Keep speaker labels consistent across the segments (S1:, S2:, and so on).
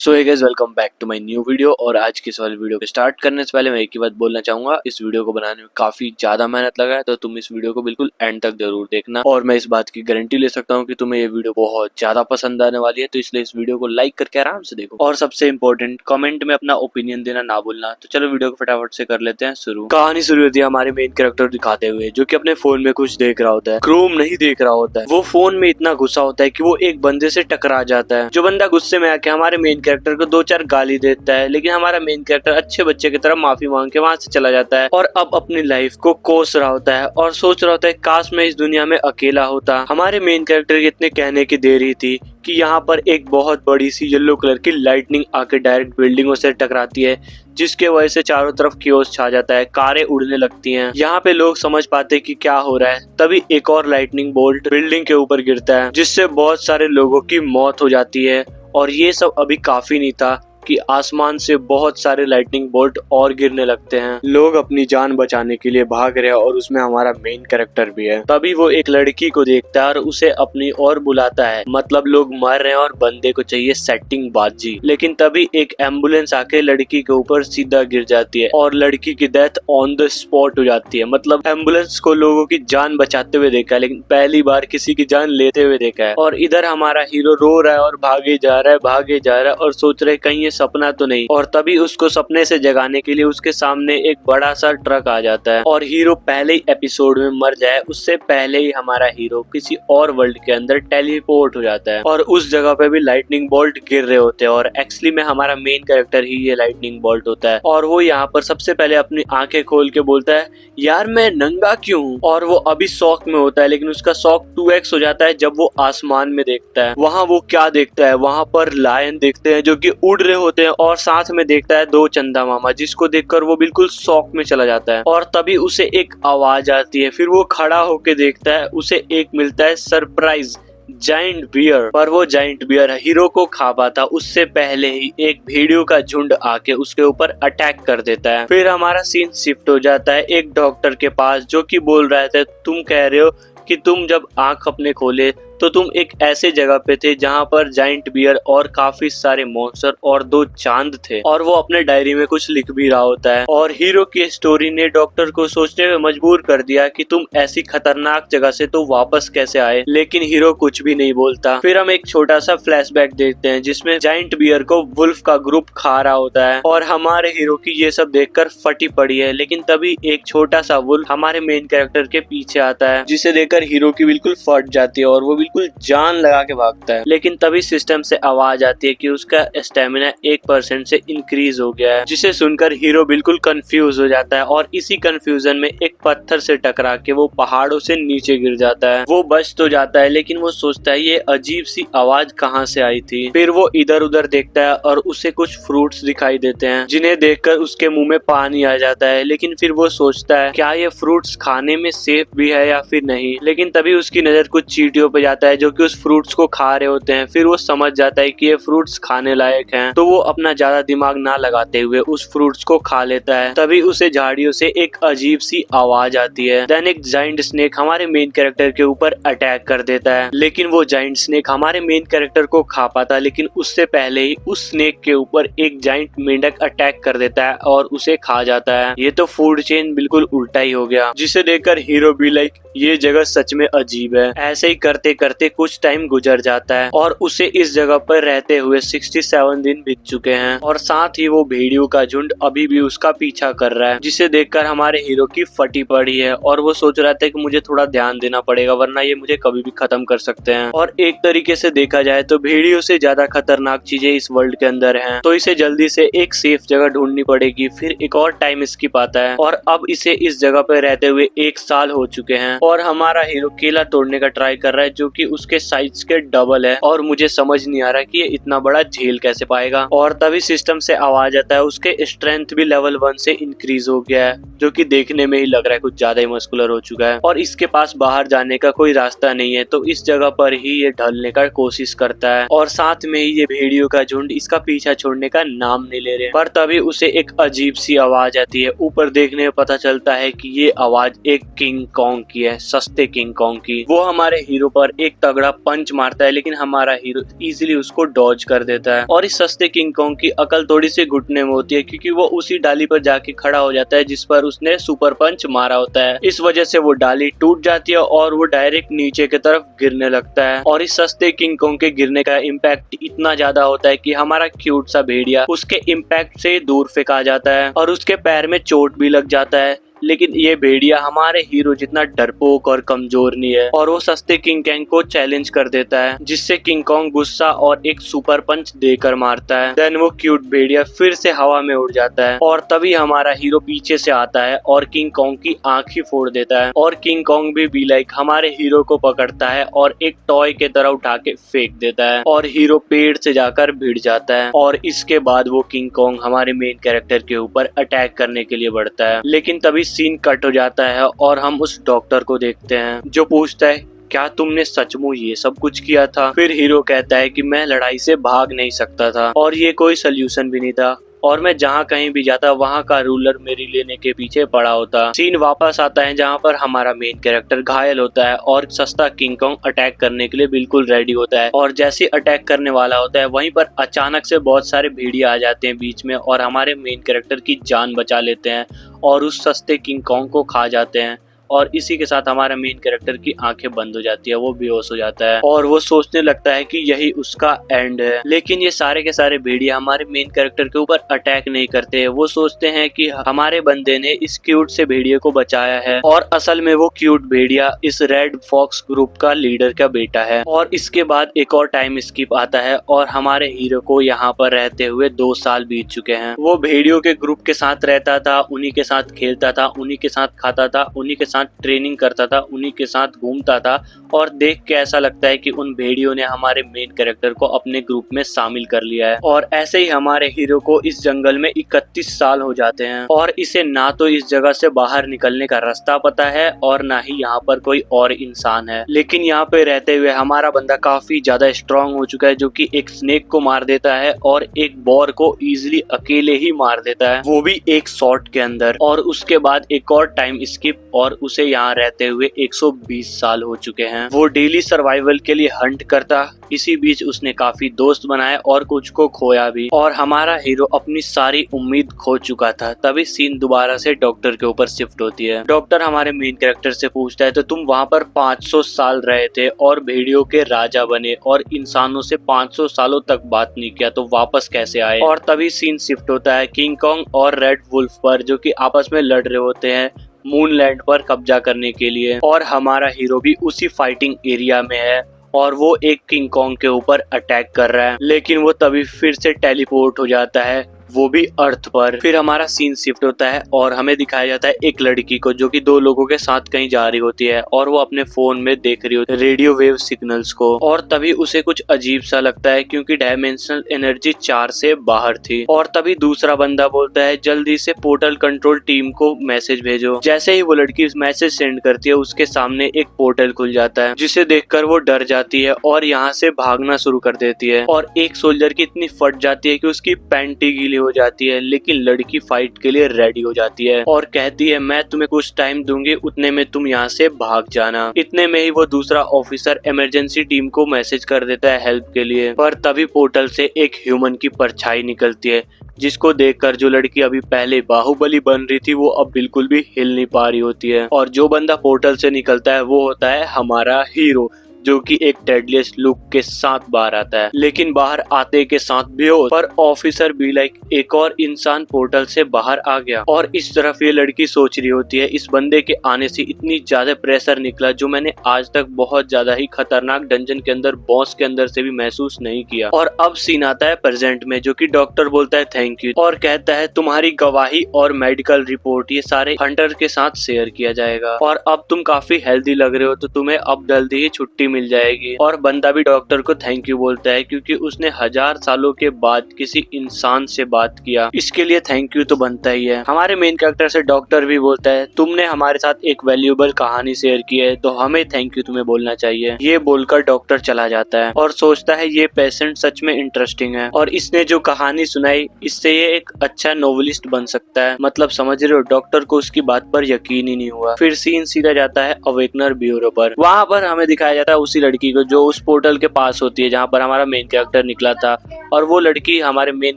S1: So hey guys, welcome back to my new video. और आज की इस वाली वीडियो को स्टार्ट करने से पहले मैं एक ही बात बोलना चाहूंगा, इस वीडियो को बनाने में काफी ज्यादा मेहनत लगा है, तो तुम इस वीडियो को बिल्कुल एंड तक जरूर देखना। और मैं इस बात की गारंटी ले सकता हूँ कि तुम्हें ये वीडियो बहुत ज्यादा पसंद आने वाली है, तो इसलिए इस वीडियो को लाइक करके आराम से देखो। और सबसे इंपॉर्टेंट, कमेंट में अपना ओपिनियन देना ना भूलना। तो चलो वीडियो को फटाफट से कर लेते हैं शुरू। कहानी शुरू होती है हमारे मेन कैरेक्टर दिखाते हुए, जो कि अपने फोन में कुछ देख रहा होता है। क्रोम नहीं देख रहा होता है, वो फोन में इतना गुस्सा होता है कि वो एक बंदे से टकरा जाता है। जो बंदा गुस्से में आके हमारे मेन कैरेक्टर को दो चार गाली देता है, लेकिन हमारा मेन कैरेक्टर अच्छे बच्चे की तरह माफी मांग के वहां से चला जाता है और अब अपनी लाइफ को कोस रहा होता है और सोच रहा होता है काश मैं इस दुनिया में अकेला होता। हमारे मेन कैरेक्टर के इतने कहने की देर ही थी कि यहाँ पर एक बहुत बड़ी सी येलो कलर की लाइटनिंग आके डायरेक्ट बिल्डिंगों से टकराती है, जिसके वजह से चारों तरफ कियोस छा जाता है, कारें उड़ने लगती हैं। यहाँ पे लोग समझ पाते हैं कि क्या हो रहा है, तभी एक और लाइटनिंग बोल्ट बिल्डिंग के ऊपर गिरता है, जिससे बहुत सारे लोगों की मौत हो जाती है। और ये सब अभी काफी नहीं था कि आसमान से बहुत सारे लाइटनिंग बोल्ट और गिरने लगते हैं। लोग अपनी जान बचाने के लिए भाग रहे हैं और उसमें हमारा मेन कैरेक्टर भी है। तभी वो एक लड़की को देखता है और उसे अपनी ओर बुलाता है। मतलब लोग मर रहे हैं और बंदे को चाहिए सेटिंग बाजी। लेकिन तभी एक एम्बुलेंस आके लड़की के ऊपर सीधा गिर जाती है और लड़की की डेथ ऑन द स्पॉट हो जाती है। मतलब एम्बुलेंस को लोगों की जान बचाते हुए देखा है, लेकिन पहली बार किसी की जान लेते हुए देखा है। और इधर हमारा हीरो रो रहा है और भागे जा रहा है और सोच रहे कहीं सपना तो नहीं। और तभी उसको सपने से जगाने के लिए उसके सामने एक बड़ा सा ट्रक आ जाता है और हीरो पहले ही एपिसोड में मर जाए उससे पहले ही हमारा हीरो किसी और वर्ल्ड के अंदर टेलीपोर्ट हो जाता है और उस जगह पे भी लाइटनिंग बोल्ट गिर रहे होते हैं। और एक्चुअली में हमारा मेन कैरेक्टर ही ये लाइटनिंग बोल्ट होता है और वो यहाँ पर सबसे पहले अपनी आंखें खोल के बोलता है, यार मैं नंगा क्यों हूँ। और वो अभी शॉक में होता है, लेकिन उसका शॉक 2x हो जाता है जब वो आसमान में देखता है। वहाँ वो क्या देखता है, वहाँ पर लायन देखते हैं जो कि उड़ रहे होते हैं और साथ में देखता है दो चंदा मामा, जिसको देखकर वो बिल्कुल शॉक में चला जाता है। और तभी उसे एक आवाज आती है, फिर वो खड़ा होके देखता है, उसे एक मिलता है सरप्राइज जाइंट बियर। पर वो जाइंट बियर हीरो को खा पाता उससे पहले ही एक भेड़ियों का झुंड आके उसके ऊपर अटैक कर देता है। फिर हमारा सीन शिफ्ट हो जाता है एक डॉक्टर के पास, जो कि बोल रहा था तुम कह रहे हो कि तुम जब आंख अपने खोले तो तुम एक ऐसे जगह पे थे जहाँ पर जाइंट बियर और काफी सारे मॉन्स्टर और दो चांद थे। और वो अपने डायरी में कुछ लिख भी रहा होता है। और हीरो की स्टोरी ने डॉक्टर को सोचने में मजबूर कर दिया कि तुम ऐसी खतरनाक जगह से तो वापस कैसे आए, लेकिन हीरो कुछ भी नहीं बोलता। फिर हम एक छोटा सा फ्लैशबैक देखते हैं जिसमें जाइंट बियर को वुल्फ का ग्रुप खा रहा होता है और हमारे हीरो की ये सब देखकर फटी पड़ी है। लेकिन तभी एक छोटा सा वुल्फ हमारे मेन कैरेक्टर के पीछे आता है, जिसे देखकर हीरो की बिल्कुल फट जाती है और वो बिल्कुल जान लगा के भागता है। लेकिन तभी सिस्टम से आवाज आती है कि उसका स्टेमिना 1% से इंक्रीज हो गया है, जिसे सुनकर हीरो बिल्कुल कंफ्यूज हो जाता है और इसी कंफ्यूजन में एक पत्थर से टकरा के वो पहाड़ों से नीचे गिर जाता है। वो बच तो जाता है, लेकिन वो सोचता है ये अजीब सी आवाज कहाँ से आई थी। फिर वो इधर उधर देखता है और उसे कुछ फ्रूट्स दिखाई देते हैं, जिन्हें देखकर उसके मुंह में पानी आ जाता है। लेकिन फिर वो सोचता है क्या ये फ्रूट्स खाने में सेफ भी है या फिर नहीं। लेकिन तभी उसकी नजर कुछ चींटियों पे जाता है जो कि उस फ्रूट्स को खा रहे होते हैं। फिर वो समझ जाता है कि ये फ्रूट्स खाने लायक हैं, तो वो अपना ज्यादा दिमाग ना लगाते हुए उस फ्रूट्स को खा लेता है। तभी उसे झाड़ियों से एक अजीब सी आवाज आती है। देन एक जाइंट स्नेक हमारे मेन कैरेक्टर के ऊपर अटैक कर देता है, लेकिन वो जाइंट स्नेक हमारे मेन कैरेक्टर को खा पाता, लेकिन उससे पहले ही उस स्नेक के ऊपर एक जाइंट मेंढक अटैक कर देता है और उसे खा जाता है। ये तो फूड चेन बिल्कुल उल्टा ही हो गया, जिसे देखकर हीरो भी लाइक ये जगह सच में अजीब है। ऐसे ही करते करते कुछ टाइम गुजर जाता है और उसे इस जगह पर रहते हुए 67 दिन बीत चुके हैं और साथ ही वो भेड़ियों का झुंड अभी भी उसका पीछा कर रहा है, जिसे देखकर हमारे हीरो की फटी पड़ी है और वो सोच रहा था कि मुझे थोड़ा ध्यान देना पड़ेगा वरना ये मुझे कभी भी खत्म कर सकते हैं। और एक तरीके से देखा जाए तो भेड़ियों से ज्यादा खतरनाक चीजें इस वर्ल्ड के अंदर हैं, तो इसे जल्दी से एक सेफ जगह ढूंढनी पड़ेगी। फिर एक और टाइम स्किप आता है और अब इसे इस जगह पर रहते हुए 1 साल हो चुके हैं और हमारा हीरो केला तोड़ने का ट्राई कर रहा है, जो कि उसके साइज के डबल है और मुझे समझ नहीं आ रहा कि ये इतना बड़ा झेल कैसे पाएगा। और तभी सिस्टम से आवाज आता है उसके स्ट्रेंथ भी लेवल 1 से इंक्रीज हो गया है, जो कि देखने में ही लग रहा है कुछ ज्यादा ही मस्कुलर हो चुका है और इसके पास बाहर जाने का कोई रास्ता नहीं है, तो इस जगह पर ही ये ढलने का कोशिश करता है और साथ में ही ये भेड़ियों का झुंड इसका पीछा छोड़ने का नाम नहीं ले रहे। पर तभी उसे एक अजीब सी आवाज आती है। ऊपर देखने में पता चलता है कि ये आवाज एक किंग कॉन्ग की है, सस्ते किंग कॉन्ग की। वो हमारे हीरो पर एक तगड़ा पंच मारता है, लेकिन हमारा हीरो इजीली उसको डॉज कर देता है। और इस सस्ते किंग कॉन्ग की अकल थोड़ी सी घुटने में होती है, क्योंकि वो उसी डाली पर जाके खड़ा हो जाता है जिस पर उसने सुपर पंच मारा होता है। इस वजह से वो डाली टूट जाती है और वो डायरेक्ट नीचे की तरफ गिरने लगता है। और इस सस्ते किंग कॉन्ग के गिरने का इम्पैक्ट इतना ज्यादा होता है कि हमारा क्यूट सा भेड़िया उसके इम्पैक्ट से दूर फेंका जाता है और उसके पैर में चोट भी लग जाता है। लेकिन ये भेड़िया हमारे हीरो जितना डरपोक और कमजोर नहीं है और वो सस्ते किंग कॉन्ग को चैलेंज कर देता है, जिससे किंग कॉन्ग गुस्सा और एक सुपर पंच देकर मारता है। देन वो क्यूट भेड़िया फिर से हवा में उड़ जाता है और तभी हमारा हीरो पीछे से आता है और किंग कॉन्ग की आंख ही फोड़ देता है। और किंग कॉन्ग भी लाइक हमारे हीरो को पकड़ता है और एक टॉय के तरह उठा के फेंक देता है और हीरो पेड़ से जाकर भिड़ जाता है। और इसके बाद वो किंग कॉन्ग हमारे मेन कैरेक्टर के ऊपर अटैक करने के लिए बढ़ता है। लेकिन तभी सीन कट हो जाता है और हम उस डॉक्टर को देखते हैं जो पूछता है, क्या तुमने सचमुच ये सब कुछ किया था? फिर हीरो कहता है कि मैं लड़ाई से भाग नहीं सकता था और ये कोई सल्यूशन भी नहीं था और मैं जहाँ कहीं भी जाता वहाँ का रूलर मेरी लेने के पीछे पड़ा होता। सीन वापस आता है जहाँ पर हमारा मेन कैरेक्टर घायल होता है और सस्ता किंग कॉन्ग अटैक करने के लिए बिल्कुल रेडी होता है। और जैसे अटैक करने वाला होता है वहीं पर अचानक से बहुत सारे भेड़िया आ जाते हैं बीच में और हमारे मेन कैरेक्टर की जान बचा लेते हैं और उस सस्ते किंग कॉन्ग को खा जाते हैं। और इसी के साथ हमारा मेन कैरेक्टर की आंखें बंद हो जाती है, वो बेहोश हो जाता है और वो सोचने लगता है कि यही उसका एंड है। लेकिन ये सारे के सारे भेड़िया हमारे मेन कैरेक्टर के ऊपर अटैक नहीं करते। वो सोचते हैं कि हमारे बंदे ने इस क्यूट से भेड़िए को बचाया है और असल में वो क्यूट भेड़िया इस रेड फॉक्स ग्रुप का लीडर का बेटा है। और इसके बाद एक और टाइम स्किप आता है और हमारे हीरो को यहाँ पर रहते हुए 2 साल बीत चुके हैं। वो भेड़ियों के ग्रुप के साथ रहता था, उन्हीं के साथ खेलता था, उन्हीं के साथ खाता था, उन्हीं के ट्रेनिंग करता था, उन्हीं के साथ घूमता था। और देख के ऐसा लगता है कि उन भेड़ियों ने हमारे मेन कैरेक्टर को अपने ग्रुप में शामिल कर लिया है। और ऐसे ही हमारे हीरो को इस जंगल में 31 साल हो जाते हैं और इसे ना तो इस जगह से बाहर निकलने का रास्ता पता है और ना ही यहाँ पर कोई और इंसान है। लेकिन यहाँ पे रहते हुए हमारा बंदा काफी ज्यादा स्ट्रांग हो चुका है, जो कि एक स्नेक को मार देता है और एक बॉर को इजिली अकेले ही मार देता है, वो भी एक शॉट के अंदर। और उसके बाद एक और टाइम स्किप और उसे यहाँ रहते हुए 120 साल हो चुके हैं। वो डेली सर्वाइवल के लिए हंट करता, इसी बीच उसने काफी दोस्त बनाए और कुछ को खोया भी। और हमारा हीरो अपनी सारी उम्मीद खो चुका था। तभी सीन दोबारा से डॉक्टर के ऊपर शिफ्ट होती है। डॉक्टर हमारे मेन कैरेक्टर से पूछता है, तो तुम वहाँ पर 500 साल रहे थे और भेड़ियों के राजा बने और इंसानों से 500 सालों तक बात नहीं किया, तो वापस कैसे आए? और तभी सीन शिफ्ट होता है किंग कॉन्ग और रेड वुल्फ पर, जो कि आपस में लड़ रहे होते हैं मूनलैंड पर कब्जा करने के लिए। और हमारा हीरो भी उसी फाइटिंग एरिया में है और वो एक किंग कॉन्ग के ऊपर अटैक कर रहा है, लेकिन वो तभी फिर से टेलीपोर्ट हो जाता है, वो भी अर्थ पर। फिर हमारा सीन शिफ्ट होता है और हमें दिखाया जाता है एक लड़की को जो कि 2 लोगों के साथ कहीं जा रही होती है और वो अपने फोन में देख रही होती है रेडियो वेव सिग्नल्स को। और तभी उसे कुछ अजीब सा लगता है क्योंकि डायमेंशनल एनर्जी 4 से बाहर थी। और तभी दूसरा बंदा बोलता है, जल्दी से पोर्टल कंट्रोल टीम को मैसेज भेजो। जैसे ही वो लड़की मैसेज सेंड करती है उसके सामने एक पोर्टल खुल जाता है, जिसे देखकर वो डर जाती है और यहाँ से भागना शुरू कर देती है। और एक सोल्जर की इतनी फट जाती है कि उसकी पैंट ही गीली हो जाती है, लेकिन लड़की फाइट के लिए रेडी हो जाती है और कहती है, मैं तुम्हें कुछ टाइम दूंगी, उतने में तुम यहाँ से भाग जाना। इतने में ही वो दूसरा ऑफिसर इमरजेंसी टीम को मैसेज कर देता है हेल्प के लिए। पर तभी पोर्टल से एक ह्यूमन की परछाई निकलती है, जिसको देखकर जो लड़की अभी पहले बाहुबली बन रही थी वो अब बिल्कुल भी हिल नहीं पा रही होती है। और जो बंदा पोर्टल से निकलता है वो होता है हमारा हीरो, जो कि एक डेडलिस्ट लुक के साथ बाहर आता है, लेकिन बाहर आते के साथ बेहोश। पर ऑफिसर भी लाइक एक और इंसान पोर्टल से बाहर आ गया। और इस तरफ ये लड़की सोच रही होती है, इस बंदे के आने से इतनी ज्यादा प्रेशर निकला जो मैंने आज तक बहुत ज्यादा ही खतरनाक डंजन के अंदर बॉस के अंदर से भी महसूस नहीं किया। और अब सीन आता है प्रेजेंट में, जो कि डॉक्टर बोलता है थैंक यू और कहता है तुम्हारी गवाही और मेडिकल रिपोर्ट ये सारे हंटर के साथ शेयर किया जाएगा और अब तुम काफी हेल्दी लग रहे हो, तो तुम्हें अब जल्दी ही छुट्टी मिल जाएगी। और बंदा भी डॉक्टर को थैंक यू बोलता है क्योंकि उसने 1000 सालों के बाद किसी इंसान से बात किया, इसके लिए थैंक यू तो बनता ही है। हमारे मेन कैरेक्टर से डॉक्टर भी बोलता है, तुमने हमारे साथ एक वैल्यूएबल कहानी शेयर की है, तो हमें थैंक यू तुम्हें बोलना चाहिए। ये बोलकर डॉक्टर चला जाता है और सोचता है ये पेशेंट सच में इंटरेस्टिंग है और इसने जो कहानी सुनाई इससे ये एक अच्छा नोवेलिस्ट बन सकता है। मतलब समझ रहे हो, डॉक्टर को उसकी बात पर यकीन ही नहीं हुआ। फिर सीन सीधा जाता है अवेकनर ब्यूरो पर। वहाँ पर हमें दिखाया जाता है उसी लड़की को जो उस पोर्टल के पास होती है जहाँ पर हमारा मेन कैरेक्टर निकला था। और वो लड़की हमारे मेन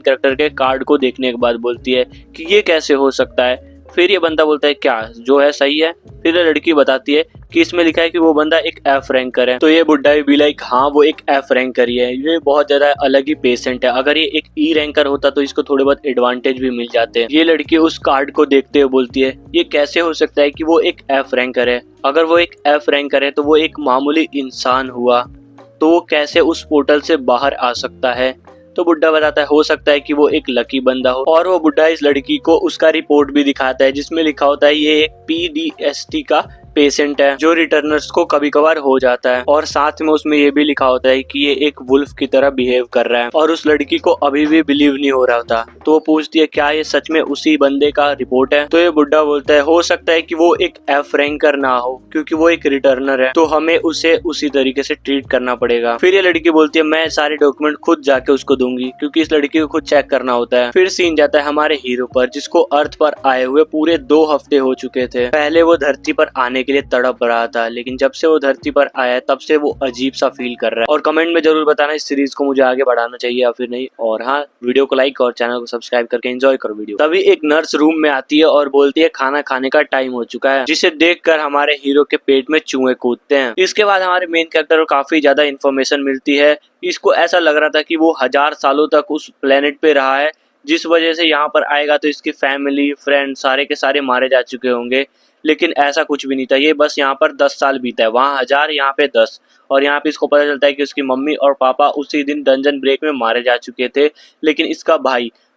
S1: कैरेक्टर के कार्ड को देखने के बाद बोलती है कि ये कैसे हो सकता है। फिर ये बंदा बोलता है क्या जो है सही है। फिर ये लड़की बताती है कि इसमें लिखा है कि वो बंदा एक एफ रैंकर है। तो ये बुड्ढा भी लाइक हाँ वो एक एफ रैंकर ही है, ये बहुत ज्यादा अलग ही पेशेंट है। अगर ये एक ई रैंकर होता तो इसको थोड़े बहुत एडवांटेज भी मिल जाते हैं। ये लड़की उस कार्ड को देखते हुए बोलती है ये कैसे हो सकता है कि वो एक एफ रैंकर है। अगर वो एक एफ रैंकर है तो वो एक मामूली इंसान हुआ, तो वो कैसे उस पोर्टल से बाहर आ सकता है। तो बुड्ढा बताता है हो सकता है कि वो एक लकी बंदा हो। और वो बुड्ढा इस लड़की को उसका रिपोर्ट भी दिखाता है जिसमें लिखा होता है ये एक PTSD का पेशेंट है जो रिटर्नर्स को कभी कभार हो जाता है। और साथ में उसमें ये भी लिखा होता है कि ये एक वुल्फ की तरह बिहेव कर रहा है। और उस लड़की को अभी भी बिलीव नहीं हो रहा था, तो वो पूछती है क्या ये सच में उसी बंदे का रिपोर्ट है। तो ये बुड्ढा बोलता है हो सकता है कि वो एक एफ रैंकर ना हो क्योंकि वो एक रिटर्नर है, तो हमें उसे उसी तरीके से ट्रीट करना पड़ेगा। फिर ये लड़की बोलती है मैं सारे डॉक्यूमेंट खुद जाके उसको दूंगी क्योंकि इस लड़की को खुद चेक करना होता है। फिर सीन जाता है हमारे हीरो पर जिसको अर्थ पर आए हुए पूरे 2 हफ्ते हो चुके थे। पहले वो धरती पर आने के लिए तड़प रहा था, लेकिन जब से वो धरती पर आया है तब से वो अजीब सा फील कर रहा है। और कमेंट में जरूर बताना इस सीरीज को मुझे आगे बढ़ाना चाहिए या फिर नहीं। और हाँ, वीडियो को लाइक और चैनल को सब्सक्राइब करके एंजॉय करो वीडियो। तभी एक नर्स रूम में आती है और बोलती है खाना खाने का टाइम हो चुका है, जिसे देखकर हमारे हीरो के पेट में चूहे कूदते हैं। इसके बाद हमारे मेन कैरेक्टर को काफी ज्यादा इन्फॉर्मेशन मिलती है। इसको ऐसा लग रहा था कि वो 1000 सालों तक उस प्लेनेट पे रहा है, जिस वजह से यहाँ पर आएगा तो इसकी फैमिली फ्रेंड सारे के सारे मारे जा चुके होंगे। लेकिन ऐसा कुछ भी नहीं था, ये बस यहाँ पर 10 साल बीता है, वहाँ 1000 यहाँ पे 10। और यहाँ पे इसको पता चलता है कि उसकी मम्मी और पापा उसी दिन डंजन ब्रेक में मारे जा चुके थे, लेकिन इसका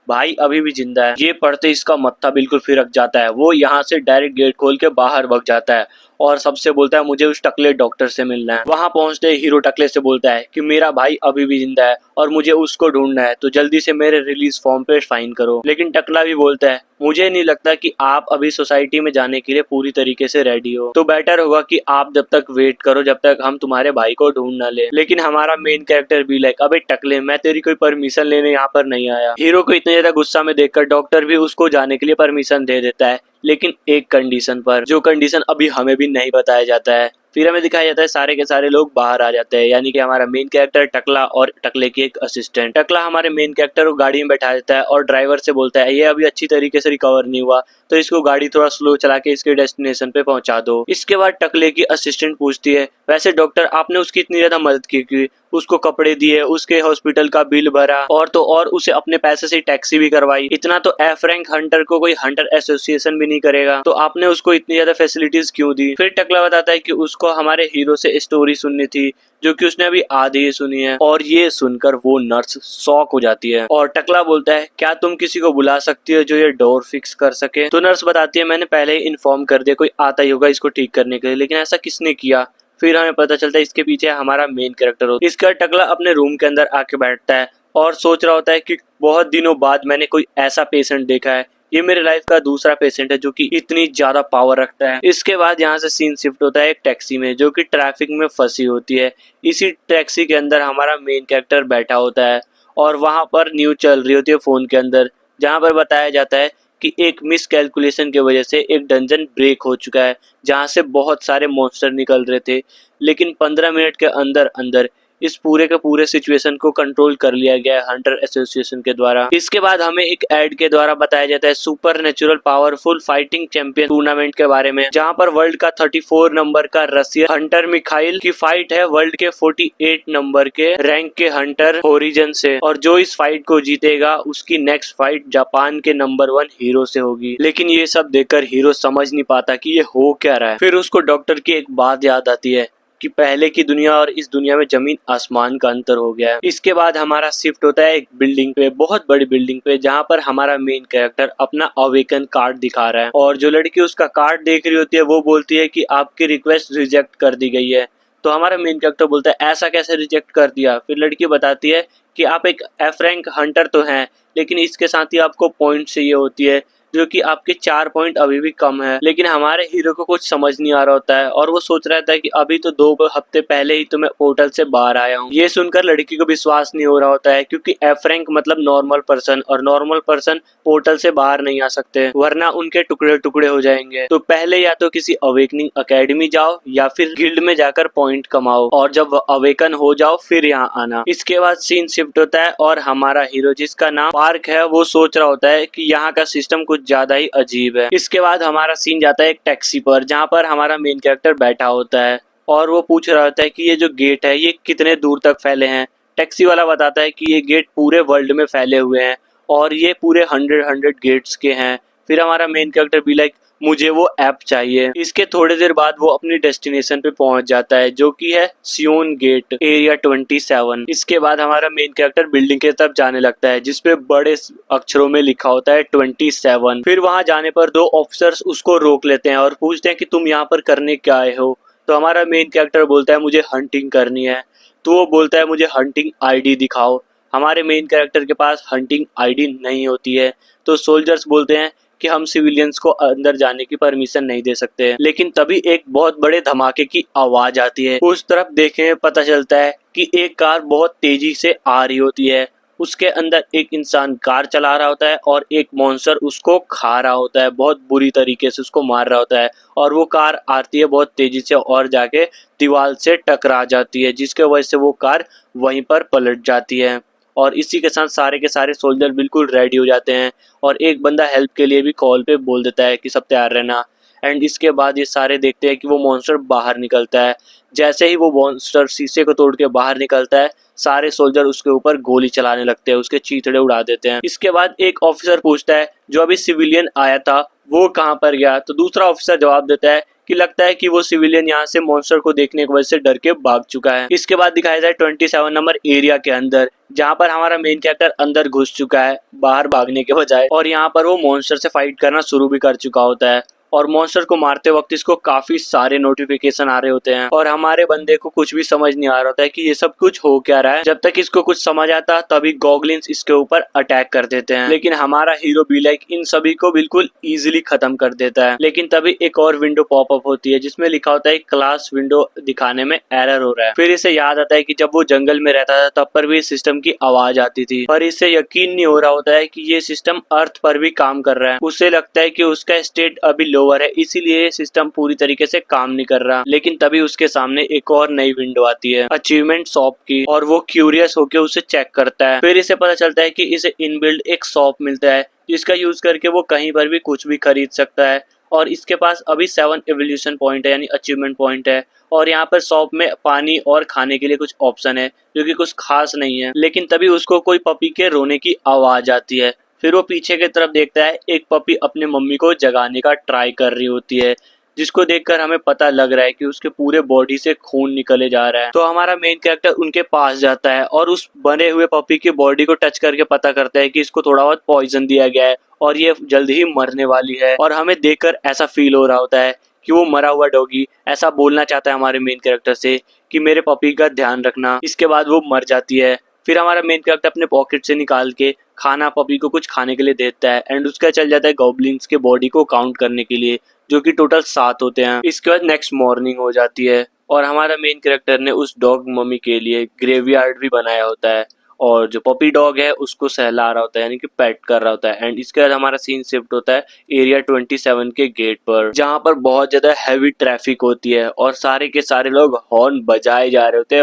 S1: भाई अभी भी जिंदा है। ये पढ़ते इसका मत्था बिल्कुल फिरक जाता है। वो यहाँ से डायरेक्ट गेट खोल के बाहर भाग जाता है और सबसे बोलता है मुझे उस टकले डॉक्टर से मिलना है। वहां पहुंचते हीरो टकले से बोलता है कि मेरा भाई अभी भी जिंदा है और मुझे उसको ढूंढना है, तो जल्दी से मेरे रिलीज फॉर्म पे साइन करो। लेकिन टकला भी बोलता है मुझे नहीं लगता कि आप अभी सोसाइटी में जाने के लिए पूरी तरीके से रेडी हो, तो बेटर होगा कि आप जब तक वेट करो जब तक हम तुम्हारे भाई को ढूंढ ना ले। लेकिन हमारा मेन कैरेक्टर भी लाइक अबे टकले मैं तेरी कोई परमिशन लेने यहाँ पर नहीं आया। हीरो को इतने ज्यादा गुस्सा में देखकर डॉक्टर भी उसको जाने के लिए परमिशन दे देता है, लेकिन एक कंडीशन पर, जो कंडीशन अभी हमें भी नहीं बताया जाता है। फिर हमें दिखाया जाता है सारे के सारे लोग बाहर आ जाते हैं, यानी कि हमारा मेन कैरेक्टर टकला और टकले की एक असिस्टेंट। टकला हमारे मेन कैरेक्टर को गाड़ी में बैठा देता है और ड्राइवर से बोलता है ये अभी अच्छी तरीके से रिकवर नहीं हुआ, तो इसको गाड़ी थोड़ा स्लो चला के इसके डेस्टिनेशन पे पहुंचा दो। इसके बाद टकले की असिस्टेंट पूछती है वैसे डॉक्टर आपने उसकी इतनी ज्यादा मदद की, उसको कपड़े दिए, उसके हॉस्पिटल का बिल भरा और तो और उसे अपने पैसे से टैक्सी भी करवाई। इतना तो एफ रैंक हंटर को कोई हंटर एसोसिएशन भी नहीं करेगा, तो आपने उसको इतनी ज्यादा फैसिलिटीज क्यों दी। फिर टकला बताता है कि उसको हमारे हीरो से स्टोरी सुननी थी जो कि उसने अभी आधी ही सुनी है। और ये सुनकर वो नर्स शॉक हो जाती है और टकला बोलता है क्या तुम किसी को बुला सकती हो जो ये डोर फिक्स कर सके। तो नर्स बताती है मैंने पहले ही इन्फॉर्म कर दिया, कोई आता ही होगा इसको ठीक करने के लिए, लेकिन ऐसा किसने किया। फिर हमें पता चलता है इसके पीछे हमारा मेन कैरेक्टर होता है। इसका टकला अपने रूम के अंदर आके बैठता है और सोच रहा होता है कि बहुत दिनों बाद मैंने कोई ऐसा पेशेंट देखा है, ये मेरे लाइफ का दूसरा पेशेंट है जो कि इतनी ज्यादा पावर रखता है। इसके बाद यहाँ से सीन शिफ्ट होता है एक टैक्सी में जो कि ट्रैफिक में फंसी होती है। इसी टैक्सी के अंदर हमारा मेन कैरेक्टर बैठा होता है और वहां पर न्यूज चल रही होती है फोन के अंदर, जहाँ पर बताया जाता है कि एक मिस कैलकुलेशन की वजह से एक डंजन ब्रेक हो चुका है जहां से बहुत सारे मॉन्स्टर निकल रहे थे, लेकिन 15 मिनट के अंदर अंदर इस पूरे के पूरे सिचुएशन को कंट्रोल कर लिया गया है हंटर एसोसिएशन के द्वारा। इसके बाद हमें एक एड के द्वारा बताया जाता है super natural powerful fighting champion tournament के बारे में, जहां पर वर्ल्ड का 34 नंबर का रशियन हंटर मिखाइल की फाइट है वर्ल्ड के 48 नंबर के रैंक के हंटर ओरिजिन से, और जो इस फाइट को जीतेगा उसकी नेक्स्ट फाइट जापान के नंबर 1 हीरो से होगी। लेकिन ये सब देखकर हीरो समझ नहीं पाता कि ये हो क्या रहा है। फिर उसको डॉक्टर की एक बात याद आती है कि पहले की दुनिया और इस दुनिया में जमीन आसमान का अंतर हो गया है। इसके बाद हमारा शिफ्ट होता है एक बिल्डिंग पे, बहुत बड़ी बिल्डिंग पे, जहाँ पर हमारा मेन कैरेक्टर अपना अवेकन कार्ड दिखा रहा है और जो लड़की उसका कार्ड देख रही होती है वो बोलती है कि आपकी रिक्वेस्ट रिजेक्ट कर दी गई है। तो हमारा मेन कैरेक्टर बोलता है ऐसा कैसे रिजेक्ट कर दिया। फिर लड़की बताती है कि आप एक एफ रैंक हंटर तो हैं, लेकिन इसके साथ ही आपको पॉइंट चाहिए होती है, जो कि आपके 4 पॉइंट अभी भी कम है। लेकिन हमारे हीरो को कुछ समझ नहीं आ रहा होता है और वो सोच रहा था कि अभी तो 2 हफ्ते पहले ही तो मैं पोर्टल से बाहर आया हूँ। ये सुनकर लड़की को विश्वास नहीं हो रहा होता है, क्योंकि एफ रैंक मतलब नॉर्मल पर्सन, और नॉर्मल पर्सन पोर्टल से बाहर नहीं आ सकते, वरना उनके टुकड़े टुकड़े हो जाएंगे। तो पहले या तो किसी अवेकनिंग अकेडमी जाओ या फिर गिल्ड में जाकर पॉइंट कमाओ, और जब अवेकन हो जाओ फिर यहाँ आना। इसके बाद सीन शिफ्ट होता है और हमारा हीरो, जिसका नाम पार्क है, वो सोच रहा होता है कि यहाँ का सिस्टम कुछ ज्यादा ही अजीब है। इसके बाद हमारा सीन जाता है एक टैक्सी पर, जहाँ पर हमारा मेन कैरेक्टर बैठा होता है और वो पूछ रहा होता है कि ये जो गेट है ये कितने दूर तक फैले हैं। टैक्सी वाला बताता है कि ये गेट पूरे वर्ल्ड में फैले हुए हैं और ये पूरे 100 गेट्स के हैं। फिर हमारा मेन कैरेक्टर भी लाइक मुझे वो ऐप चाहिए। इसके थोड़ी देर बाद वो अपनी डेस्टिनेशन पे पहुंच जाता है, जो कि है सियोन गेट एरिया 27। इसके बाद हमारा मेन कैरेक्टर बिल्डिंग के तरफ जाने लगता है, जिसपे बड़े अक्षरों में लिखा होता है 27। फिर वहां जाने पर 2 ऑफिसर्स उसको रोक लेते हैं और पूछते हैं कि तुम यहाँ पर करने क्या आए हो। तो हमारा मेन कैरेक्टर बोलता है मुझे हंटिंग करनी है। तो वो बोलता है मुझे हंटिंग आईडी दिखाओ। हमारे मेन कैरेक्टर के पास हंटिंग आईडी नहीं होती है। तो सोल्जर्स बोलते हैं कि हम सिविलियंस को अंदर जाने की परमिशन नहीं दे सकते। लेकिन तभी एक बहुत बड़े धमाके की आवाज आती है। उस तरफ देखे पता चलता है कि एक कार बहुत तेजी से आ रही होती है। उसके अंदर एक इंसान कार चला रहा होता है और एक मॉन्स्टर उसको खा रहा होता है, बहुत बुरी तरीके से उसको मार रहा होता है। और वो कार आती है बहुत तेजी से और जाके दीवार से टकरा जाती है, जिसके वजह से वो कार वहीं पर पलट जाती है। और इसी के साथ सारे के सारे सोल्जर बिल्कुल रेडी हो जाते हैं और एक बंदा हेल्प के लिए भी कॉल पे बोल देता है कि सब तैयार रहना। एंड इसके बाद ये सारे देखते हैं कि वो मॉन्स्टर बाहर निकलता है। जैसे ही वो मॉन्स्टर शीशे को तोड़ के बाहर निकलता है, सारे सोल्जर उसके ऊपर गोली चलाने लगते हैं, उसके चीथड़े उड़ा देते हैं। इसके बाद एक ऑफिसर पूछता है जो अभी सिविलियन आया था वो कहाँ पर गया। तो दूसरा ऑफिसर जवाब देता है कि लगता है कि वो सिविलियन यहाँ से मॉन्स्टर को देखने की वजह से डर के भाग चुका है। इसके बाद दिखाया जाए 27 नंबर एरिया के अंदर, जहाँ पर हमारा मेन कैरेक्टर अंदर घुस चुका है बाहर भागने के बजाय, और यहाँ पर वो मॉन्स्टर से फाइट करना शुरू भी कर चुका होता है। और मॉन्स्टर को मारते वक्त इसको काफी सारे नोटिफिकेशन आ रहे होते हैं और हमारे बंदे को कुछ भी समझ नहीं आ रहा होता है कि ये सब कुछ हो क्या रहा है। जब तक इसको कुछ समझ आता तभी गॉगलिन्स इसके ऊपर अटैक कर देते हैं, लेकिन हमारा हीरो भी लाइक इन सभी को बिल्कुल इजीली खत्म कर देता है। लेकिन तभी एक और विंडो पॉपअप होती है जिसमें लिखा होता है क्लास विंडो दिखाने में एरर हो रहा है। फिर इसे याद आता है कि जब वो जंगल में रहता था तब पर भी सिस्टम की आवाज आती थी, पर इसे यकीन नहीं हो रहा होता है कि ये सिस्टम अर्थ पर भी काम कर रहा है। उसे लगता है कि उसका स्टेट अभी लोअर है, इसीलिए सिस्टम पूरी तरीके से काम नहीं कर रहा। लेकिन तभी उसके सामने एक और नई विंडो आती है अचीवमेंट शॉप की, और वो क्यूरियस होकर उसे चेक करता है। फिर इसे पता चलता है कि इसे इनबिल्ड एक शॉप मिलता है जिसका यूज करके वो कहीं पर भी कुछ भी खरीद सकता है। और इसके पास अभी 7 एवोल्यूशन पॉइंट है, यानी अचीवमेंट पॉइंट है। और यहाँ पर शॉप में पानी और खाने के लिए कुछ ऑप्शन है जो कि कुछ खास नहीं है। लेकिन तभी उसको कोई पपी के रोने की आवाज आती है। फिर वो पीछे की तरफ देखता है, एक पपी अपने मम्मी को जगाने का ट्राई कर रही होती है, जिसको देखकर हमें पता लग रहा है कि उसके पूरे बॉडी से खून निकले जा रहा है। तो हमारा मेन कैरेक्टर उनके पास जाता है और उस बने हुए पपी की बॉडी को टच करके पता करता है कि इसको थोड़ा बहुत पॉइजन दिया गया है और ये जल्द ही मरने वाली है। और हमें देखकर ऐसा फील हो रहा होता है कि वो मरा हुआ डॉगी ऐसा बोलना चाहता है हमारे मेन कैरेक्टर से कि मेरे पपी का ध्यान रखना। इसके बाद वो मर जाती है। फिर हमारा मेन कैरेक्टर अपने पॉकेट से निकाल के खाना पपी को कुछ खाने के लिए देता है एंड उसका चल जाता है गॉब्लिन्स के बॉडी को काउंट करने के लिए, जो कि टोटल 7 होते हैं। इसके बाद नेक्स्ट मॉर्निंग हो जाती है और हमारा मेन कैरेक्टर ने उस डॉग मम्मी के लिए ग्रेवयार्ड भी बनाया होता है और जो पपी डॉग है उसको सहला रहा होता है, यानी कि पेट कर रहा होता है। एंड इसके बाद हमारा सीन शिफ्ट होता है एरिया 27 के गेट पर, जहाँ पर बहुत ज्यादा हैवी ट्रैफिक होती है और सारे के सारे लोग हॉर्न बजाए जा रहे होते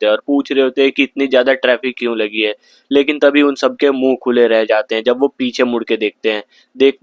S1: हैं और पूछ रहे होते हैं कि इतनी ज्यादा ट्रैफिक क्यों लगी है। लेकिन तभी उन सबके मुंह खुले रह जाते हैं जब वो पीछे मुड़ के देखते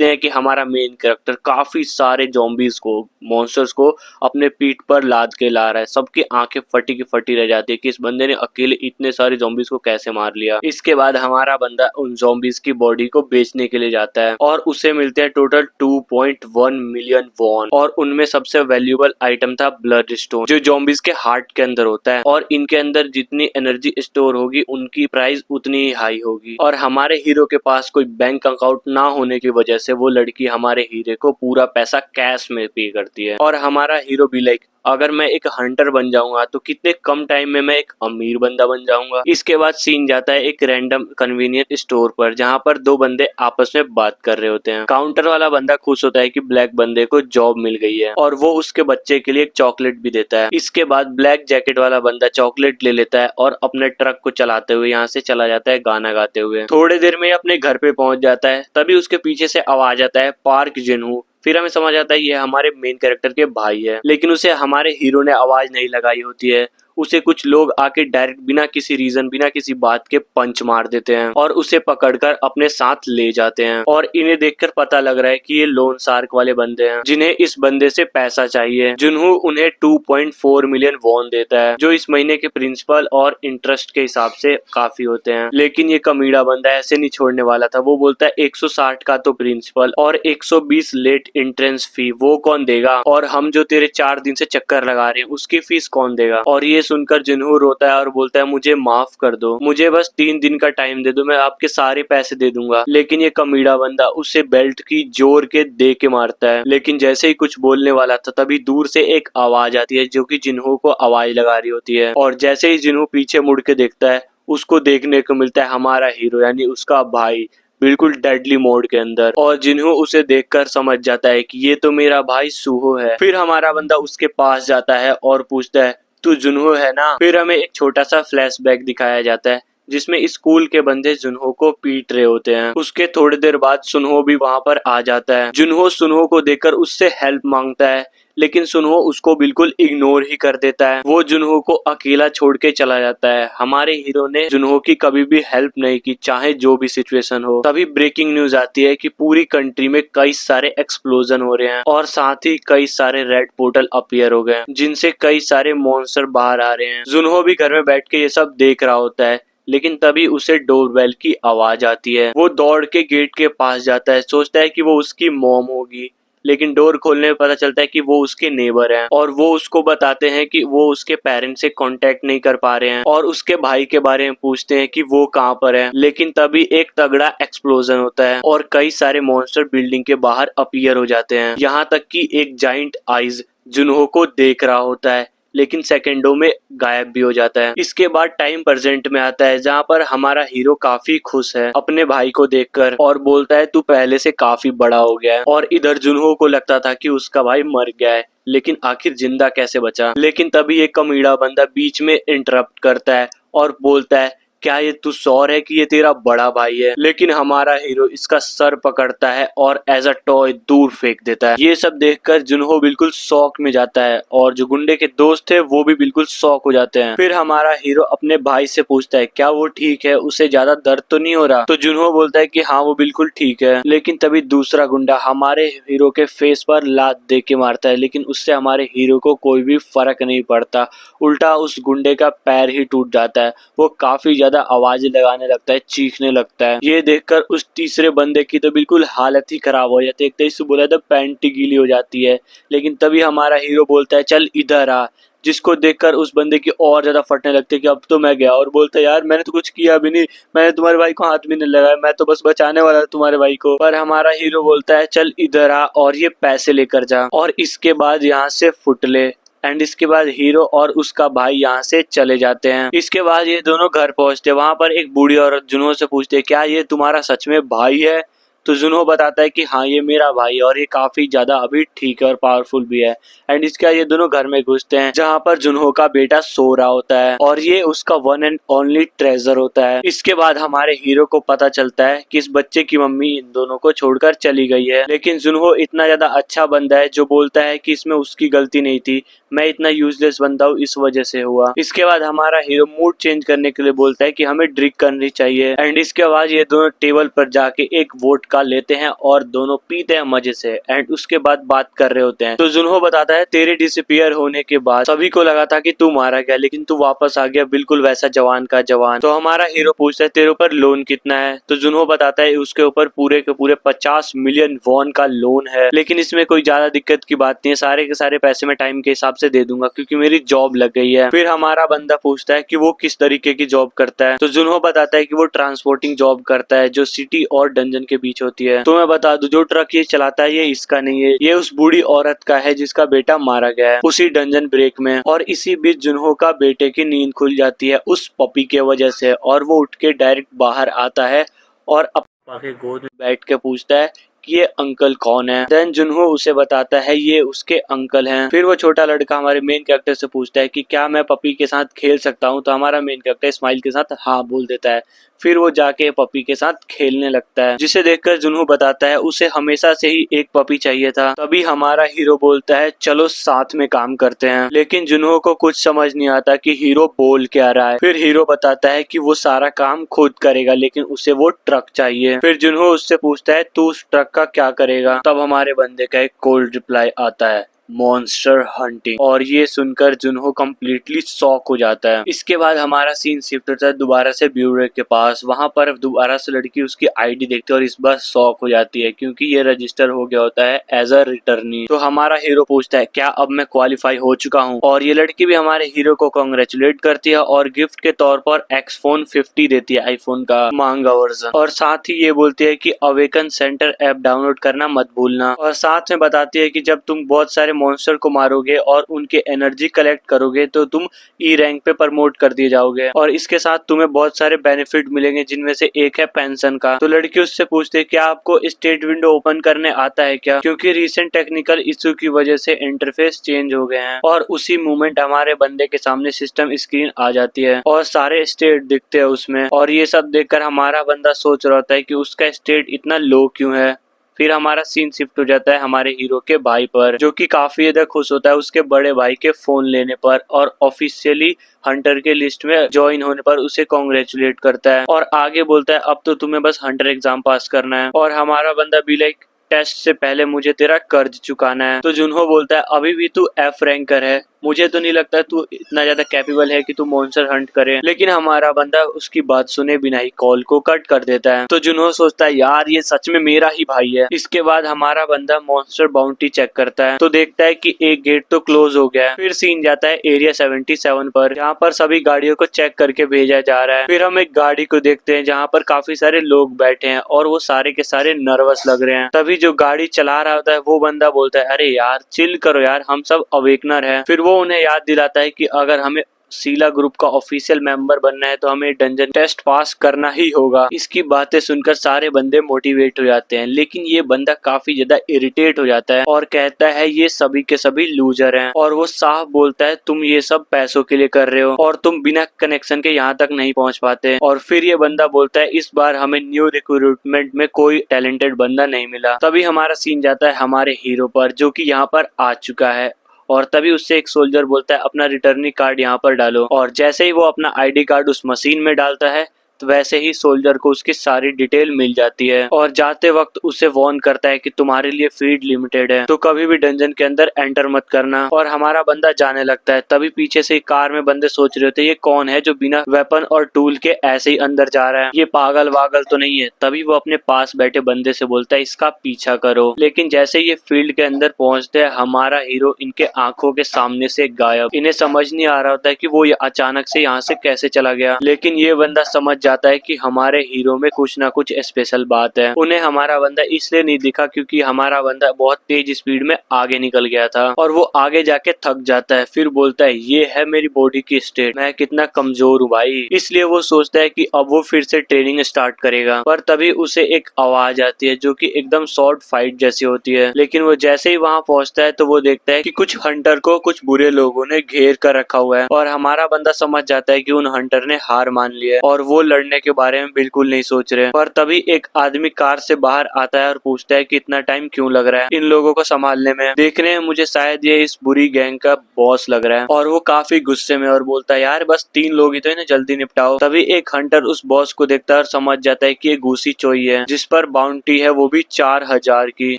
S1: हैं कि हमारा मेन कैरेक्टर काफी सारे ज़ॉम्बीज को, मॉन्स्टर्स को अपने पीठ पर लाद के ला रहा है। सबकी आंखें फटी की फटी रह जाती है कि इस बंदे ने अकेले इतने सारे ज़ॉम्बीज को कैसे मार लिया। इसके बाद हमारा बंदा उन ज़ॉम्बीज की बॉडी को बेचने के लिए जाता है और उसे मिलते हैं टोटल 2.1 मिलियन वॉन, और उनमें सबसे वैल्यूएबल आइटम था ब्लड स्टोन, जो ज़ॉम्बीज के हार्ट के अंदर होता है और इनके अंदर जितनी एनर्जी स्टोर होगी उनकी प्राइस उतनी ही हाई होगी। और हमारे हीरो के पास कोई बैंक अकाउंट ना होने की वजह से वो लड़की हमारे हीरे को पूरा पैसा कैश में पे करती है और हमारा हीरो भी लाइक अगर मैं एक हंटर बन जाऊंगा तो कितने कम टाइम में मैं एक अमीर बंदा बन जाऊंगा। इसके बाद सीन जाता है एक रैंडम कन्वीनियंट स्टोर पर, जहाँ पर दो बंदे आपस में बात कर रहे होते हैं। काउंटर वाला बंदा खुश होता है कि ब्लैक बंदे को जॉब मिल गई है और वो उसके बच्चे के लिए एक चॉकलेट भी देता है। इसके बाद ब्लैक जैकेट वाला बंदा चॉकलेट ले लेता है और अपने ट्रक को चलाते हुए यहाँ से चला जाता है गाना गाते हुए। थोड़ी देर में अपने घर पे पहुंच जाता है, तभी उसके पीछे से आवाज आता है पार्क जिनहू। फिर हमें समझ आता है ये हमारे मेन कैरेक्टर के भाई है, लेकिन उसे हमारे हीरो ने आवाज नहीं लगाई होती है। उसे कुछ लोग आके डायरेक्ट बिना किसी रीजन, बिना किसी बात के पंच मार देते हैं और उसे पकड़कर अपने साथ ले जाते हैं। और इन्हें देखकर पता लग रहा है कि ये लोन शार्क वाले बंदे हैं, जिन्हें इस बंदे से पैसा चाहिए। जिन्हों उन्हें 2.4 मिलियन वॉन देता है, जो इस महीने के प्रिंसिपल और इंटरेस्ट के हिसाब से काफी होते हैं। लेकिन ये कमीड़ा बंदा ऐसे नहीं छोड़ने वाला था। वो बोलता है 160 का तो प्रिंसिपल और 120 लेट एंट्रेंस फी वो कौन देगा, और हम जो तेरे 4 दिन से चक्कर लगा रहे हैं उसकी फीस कौन देगा। और ये सुनकर जिन्हू रोता है और बोलता है मुझे माफ कर दो, मुझे बस 3 दिन का टाइम दे दो, मैं आपके सारे पैसे दे दूंगा। लेकिन ये कमीड़ा बंदा उसे बेल्ट की जोर के दे के मारता है। लेकिन जैसे ही कुछ बोलने वाला था तभी दूर से एक आवाज आती है जो कि जिन्हू को आवाज लगा रही होती है। और जैसे ही जिन्हू पीछे मुड़ के देखता है, उसको देखने को मिलता है हमारा हीरो यानी उसका भाई, बिल्कुल डेडली मोड के अंदर। और जिन्हों उसे देखकर समझ जाता है कि ये तो मेरा भाई सूहो है। फिर हमारा बंदा उसके पास जाता है और पूछता है तू जुन्हो है ना। फिर हमें एक छोटा सा फ्लैशबैक दिखाया जाता है जिसमें स्कूल के बंदे जुन्हो को पीट रहे होते हैं। उसके थोड़ी देर बाद सुन्हो भी वहाँ पर आ जाता है। जुन्हो सुन्हो को देखकर उससे हेल्प मांगता है, लेकिन सुन्हो उसको बिल्कुल इग्नोर ही कर देता है। वो जुन्हो को अकेला छोड़ के चला जाता है। हमारे हीरो ने जुन्हो की कभी भी हेल्प नहीं की, चाहे जो भी सिचुएशन हो। तभी ब्रेकिंग न्यूज आती है कि पूरी कंट्री में कई सारे एक्सप्लोजन हो रहे हैं और साथ ही कई सारे रेड पोर्टल अपीयर हो गए, जिनसे कई सारे मॉन्स्टर बाहर आ रहे हैं। जुन्हो भी घर में बैठ के ये सब देख रहा होता है, लेकिन तभी उसे डोरबेल की आवाज आती है। वो दौड़ के गेट के पास जाता है, सोचता है कि वो उसकी मॉम होगी, लेकिन डोर खोलने में पता चलता है कि वो उसके नेबर हैं और वो उसको बताते हैं कि वो उसके पेरेंट्स से कांटेक्ट नहीं कर पा रहे हैं और उसके भाई के बारे में पूछते हैं कि वो कहाँ पर है। लेकिन तभी एक तगड़ा एक्सप्लोजन होता है और कई सारे मॉन्स्टर बिल्डिंग के बाहर अपीयर हो जाते हैं। यहाँ तक कि एक जाइंट आइज जुन्हो को देख रहा होता है, लेकिन सेकंडों में गायब भी हो जाता है। इसके बाद टाइम प्रेजेंट में आता है, जहाँ पर हमारा हीरो काफी खुश है अपने भाई को देखकर और बोलता है तू पहले से काफी बड़ा हो गया है। और इधर जुन्हो को लगता था कि उसका भाई मर गया है, लेकिन आखिर जिंदा कैसे बचा। लेकिन तभी एक कमीड़ा बंदा बीच में इंटरप्ट करता है और बोलता है क्या ये तू श्योर है कि ये तेरा बड़ा भाई है। लेकिन हमारा हीरो इसका सर पकड़ता है और एज अ टॉय दूर फेंक देता है। ये सब देखकर जुन्हो बिल्कुल शॉक में जाता है और जो गुंडे के दोस्त थे वो भी बिल्कुल शॉक हो जाते हैं। फिर हमारा हीरो अपने भाई से पूछता है क्या वो ठीक है, उसे ज्यादा दर्द तो नहीं हो रहा। तो जुन्हो बोलता है कि हाँ वो बिल्कुल ठीक है। लेकिन तभी दूसरा गुंडा हमारे हीरो के फेस पर लात दे के मारता है, लेकिन उससे हमारे हीरो को कोई भी फर्क नहीं पड़ता। उल्टा उस गुंडे का पैर ही टूट जाता है। वो काफी ज्यादा आवाज लगाने लगता है, चीखने लगता है। ये देखकर उस तीसरे बंदे की तो बिल्कुल हालत ही खराब हो जाती है। एक तरह से बोला था पैंट गीली हो जाती है। लेकिन तभी हमारा हीरो बोलता है चल इधर आ, जिसको देखकर उस बंदे की और ज्यादा फटने लगती है कि अब तो मैं गया। और बोलता है यार मैंने तो कुछ किया भी नहीं, मैंने तुम्हारे भाई को हाथ भी नहीं लगाया, मैं तो बस बचाने वाला था तुम्हारे भाई को। पर हमारा हीरो बोलता है चल इधर आ और ये पैसे लेकर जा, और इसके बाद यहाँ से फुट ले। एंड इसके बाद हीरो और उसका भाई यहाँ से चले जाते हैं। इसके बाद ये दोनों घर पहुंचते हैं। वहां पर एक बूढ़ी औरत जुन्हो से पूछते है क्या ये तुम्हारा सच में भाई है। तो जुन्हो बताता है कि हाँ ये मेरा भाई है और ये काफी ज्यादा अभी ठीक है और पावरफुल भी है। एंड इसके बाद ये दोनों घर में घुसते हैं, जहाँ पर जुन्हो का बेटा सो रहा होता है और ये उसका वन एंड ओनली ट्रेजर होता है। इसके बाद हमारे हीरो को पता चलता है कि इस बच्चे की मम्मी इन दोनों को छोड़कर चली गई है। लेकिन जुन्हो इतना ज्यादा अच्छा बंदा है जो बोलता है कि इसमें उसकी गलती नहीं थी, मैं इतना यूजलेस बंदा हूँ इस वजह से हुआ। इसके बाद हमारा हीरो मूड चेंज करने के लिए बोलता है कि हमें ड्रिंक करनी चाहिए। एंड इसके बाद ये दोनों टेबल पर जाके एक वोडका लेते हैं और दोनों पीते हैं मजे से। एंड उसके बाद बात कर रहे होते हैं। तो जुन्हो बताता है तेरे डिसअपीयर होने के बाद सभी को लगा था कि तू मारा गया, लेकिन तू वापस आ गया बिल्कुल वैसा जवान का जवान। तो हमारा हीरो पूछता है तेरे ऊपर लोन कितना है। तो जुन्हो बताता है उसके ऊपर पूरे के पूरे 50 मिलियन वॉन का लोन है। लेकिन इसमें कोई ज्यादा दिक्कत की बात नहीं है, सारे के सारे पैसे मैं टाइम के हिसाब से दे दूंगा क्योंकि मेरी जॉब लग गई है। फिर हमारा बंदा पूछता है कि वो किस तरीके की जॉब करता है, तो जुनहो बताता है कि वो ट्रांसपोर्टिंग जॉब करता है जो सिटी और डंजन के बीच होती है। तो मैं बता दूं, जो ट्रक ये चलाता है ये इसका नहीं है, ये उस बूढ़ी औरत का है जिसका बेटा मारा गया है उसी डंजन ब्रेक में। और इसी बीच जुनहो का बेटे की नींद खुल जाती है उस पपी के वजह से, और वो उठ के डायरेक्ट बाहर आता है और पापा के गोद में बैठ के पूछता है कि ये अंकल कौन है। देन जुनहो उसे बताता है ये उसके अंकल हैं। फिर वो छोटा लड़का हमारे मेन कैरेक्टर से पूछता है कि क्या मैं पपी के साथ खेल सकता हूँ, तो हमारा मेन कैरेक्टर स्माइल के साथ हाँ बोल देता है। फिर वो जाके पपी के साथ खेलने लगता है, जिसे देखकर जुनहो बताता है उसे हमेशा से ही एक पपी चाहिए था। तभी हमारा हीरो बोलता है चलो साथ में काम करते हैं, लेकिन जुनहो को कुछ समझ नहीं आता कि हीरो बोल क्या रहा है। फिर हीरो बताता है कि वो सारा काम खुद करेगा लेकिन उसे वो ट्रक चाहिए। फिर जुनहो उससे पूछता है तू उस ट्रक का क्या करेगा। तब हमारे बंदे का एक कोल्ड रिप्लाई आता है, मॉन्स्टर हंटिंग। और ये सुनकर जुनहो कम्प्लीटली शॉक हो जाता है। इसके बाद हमारा सीन शिफ्ट होता है दोबारा से ब्यूरो के पास। वहां पर दोबारा से लड़की उसकी आईडी देखती है और इस बार शॉक हो जाती है क्योंकि ये रजिस्टर हो गया होता है एज अ रिटर्नी। तो हमारा हीरो पूछता है क्या अब मैं क्वालिफाई हो चुका हूँ, और ये लड़की भी हमारे हीरो को कांग्रेचुलेट करती है और गिफ्ट के तौर पर एक्सफोन 50 देती है, आईफोन का महंगा वर्जन। और साथ ही ये बोलती है कि अवेकन सेंटर ऐप डाउनलोड करना मत भूलना। और साथ में बताती है कि जब तुम बहुत सारे मॉन्स्टर को मारोगे और उनके एनर्जी कलेक्ट करोगे तो तुम ई रैंक पे प्रमोट कर दिए जाओगे, और इसके साथ तुम्हें बहुत सारे बेनिफिट मिलेंगे जिनमें से एक है पेंशन का। तो लड़की उससे पूछती है क्या आपको स्टेट विंडो ओपन करने आता है क्या, क्योंकि रिसेंट टेक्निकल इशू की वजह से इंटरफेस चेंज हो गए हैं। और उसी मोमेंट हमारे बंदे के सामने सिस्टम स्क्रीन आ जाती है और सारे स्टेट दिखते हैं उसमें। और ये सब देखकर हमारा बंदा सोच रहा होता है कि उसका स्टेट इतना लो क्यों है। फिर हमारा सीन शिफ्ट हो जाता है हमारे हीरो के भाई पर, जो कि काफी ज्यादा खुश होता है उसके बड़े भाई के फोन लेने पर, और ऑफिशियली हंटर के लिस्ट में ज्वाइन होने पर उसे कांग्रेचुलेट करता है और आगे बोलता है अब तो तुम्हें बस हंटर एग्जाम पास करना है। और हमारा बंदा भी लाइक टेस्ट से पहले मुझे तेरा कर्ज चुकाना है। तो जुनहो बोलता है अभी भी तू एफ रैंकर है, मुझे तो नहीं लगता तू इतना ज्यादा कैपेबल है कि तू मॉन्स्टर हंट करे। लेकिन हमारा बंदा उसकी बात सुने बिना ही कॉल को कट कर देता है। तो जुनहो सोचता है यार ये सच में मेरा ही भाई है। इसके बाद हमारा बंदा मॉन्स्टर बाउंटी चेक करता है तो देखता है कि एक गेट तो क्लोज हो गया है। फिर सीन जाता है एरिया 77 पर, जहाँ पर सभी गाड़ियों को चेक करके भेजा जा रहा है। फिर हम एक गाड़ी को देखते हैं जहाँ पर काफी सारे लोग बैठे हैं और वो सारे के सारे नर्वस लग रहे हैं। तभी जो गाड़ी चला रहा होता है वो बंदा बोलता है अरे यार चिल करो यार, हम सब अवेकनर हैं। फिर वो उन्हें याद दिलाता है कि अगर हमें सीला ग्रुप का ऑफिशियल मेंबर बनना है तो हमें डंजन टेस्ट पास करना ही होगा। इसकी बातें सुनकर सारे बंदे मोटिवेट हो जाते हैं, लेकिन ये बंदा काफी ज्यादा इरिटेट हो जाता है और कहता है ये सभी के सभी लूजर हैं। और वो साफ बोलता है तुम ये सब पैसों के लिए कर रहे हो और तुम बिना कनेक्शन के यहाँ तक नहीं पहुँच पाते। और फिर ये बंदा बोलता है इस बार हमें न्यू रिक्रूटमेंट में कोई टैलेंटेड बंदा नहीं मिला। तभी हमारा सीन जाता है हमारे हीरो पर, जो कि यहाँ पर आ चुका है। और तभी उससे एक सोल्जर बोलता है अपना रिटर्निंग कार्ड यहाँ पर डालो। और जैसे ही वो अपना आईडी कार्ड उस मशीन में डालता है तो वैसे ही सोल्जर को उसकी सारी डिटेल मिल जाती है और जाते वक्त उसे वार्न करता है कि तुम्हारे लिए फीड लिमिटेड है तो कभी भी डंजन के अंदर एंटर मत करना। और हमारा बंदा जाने लगता है। तभी पीछे से कार में बंदे सोच रहे होते ये कौन है जो बिना वेपन और टूल के ऐसे ही अंदर जा रहा है, ये पागल वागल तो नहीं है। तभी वो अपने पास बैठे बंदे से बोलता है इसका पीछा करो। लेकिन जैसे ये फील्ड के अंदर पहुंचते हैं हमारा हीरो इनके आंखों के सामने से गायब। इन्हें समझ नहीं आ रहा होता है कि वो अचानक से यहाँ से कैसे चला गया, लेकिन ये बंदा समझ जाता है कि हमारे हीरो में कुछ ना कुछ स्पेशल बात है। उन्हें हमारा बंदा इसलिए नहीं दिखा क्योंकि हमारा बंदा बहुत तेज स्पीड में आगे निकल गया था और वो आगे जाके थक जाता है। फिर बोलता है ये है मेरी बॉडी की स्टेट, मैं कितना कमजोर हूँ भाई। इसलिए वो सोचता है कि अब वो फिर से ट्रेनिंग स्टार्ट करेगा। पर तभी उसे एक आवाज आती है जो कि एकदम शॉर्ट फाइट जैसी होती है। लेकिन वो जैसे ही वहाँ पहुँचता है तो वो देखता है कि कुछ हंटर को कुछ बुरे लोगों ने घेर कर रखा हुआ है और हमारा बंदा समझ जाता है कि उन हंटर ने हार मान ली है और वो लड़ने के बारे में बिल्कुल नहीं सोच रहे। पर तभी एक आदमी कार से बाहर आता है और पूछता है कि इतना टाइम क्यों लग रहा है इन लोगों को संभालने में, देखने में मुझे शायद ये इस बुरी गैंग का बॉस लग रहा है। और वो काफी गुस्से में और बोलता है यार बस 3 लोग ही तो इन्हें जल्दी निपटाओ। तभी एक हंटर उस बॉस को देखता है और समझ जाता है कि ये घूसी चोई है जिस पर बाउंटी है वो भी 4000 की।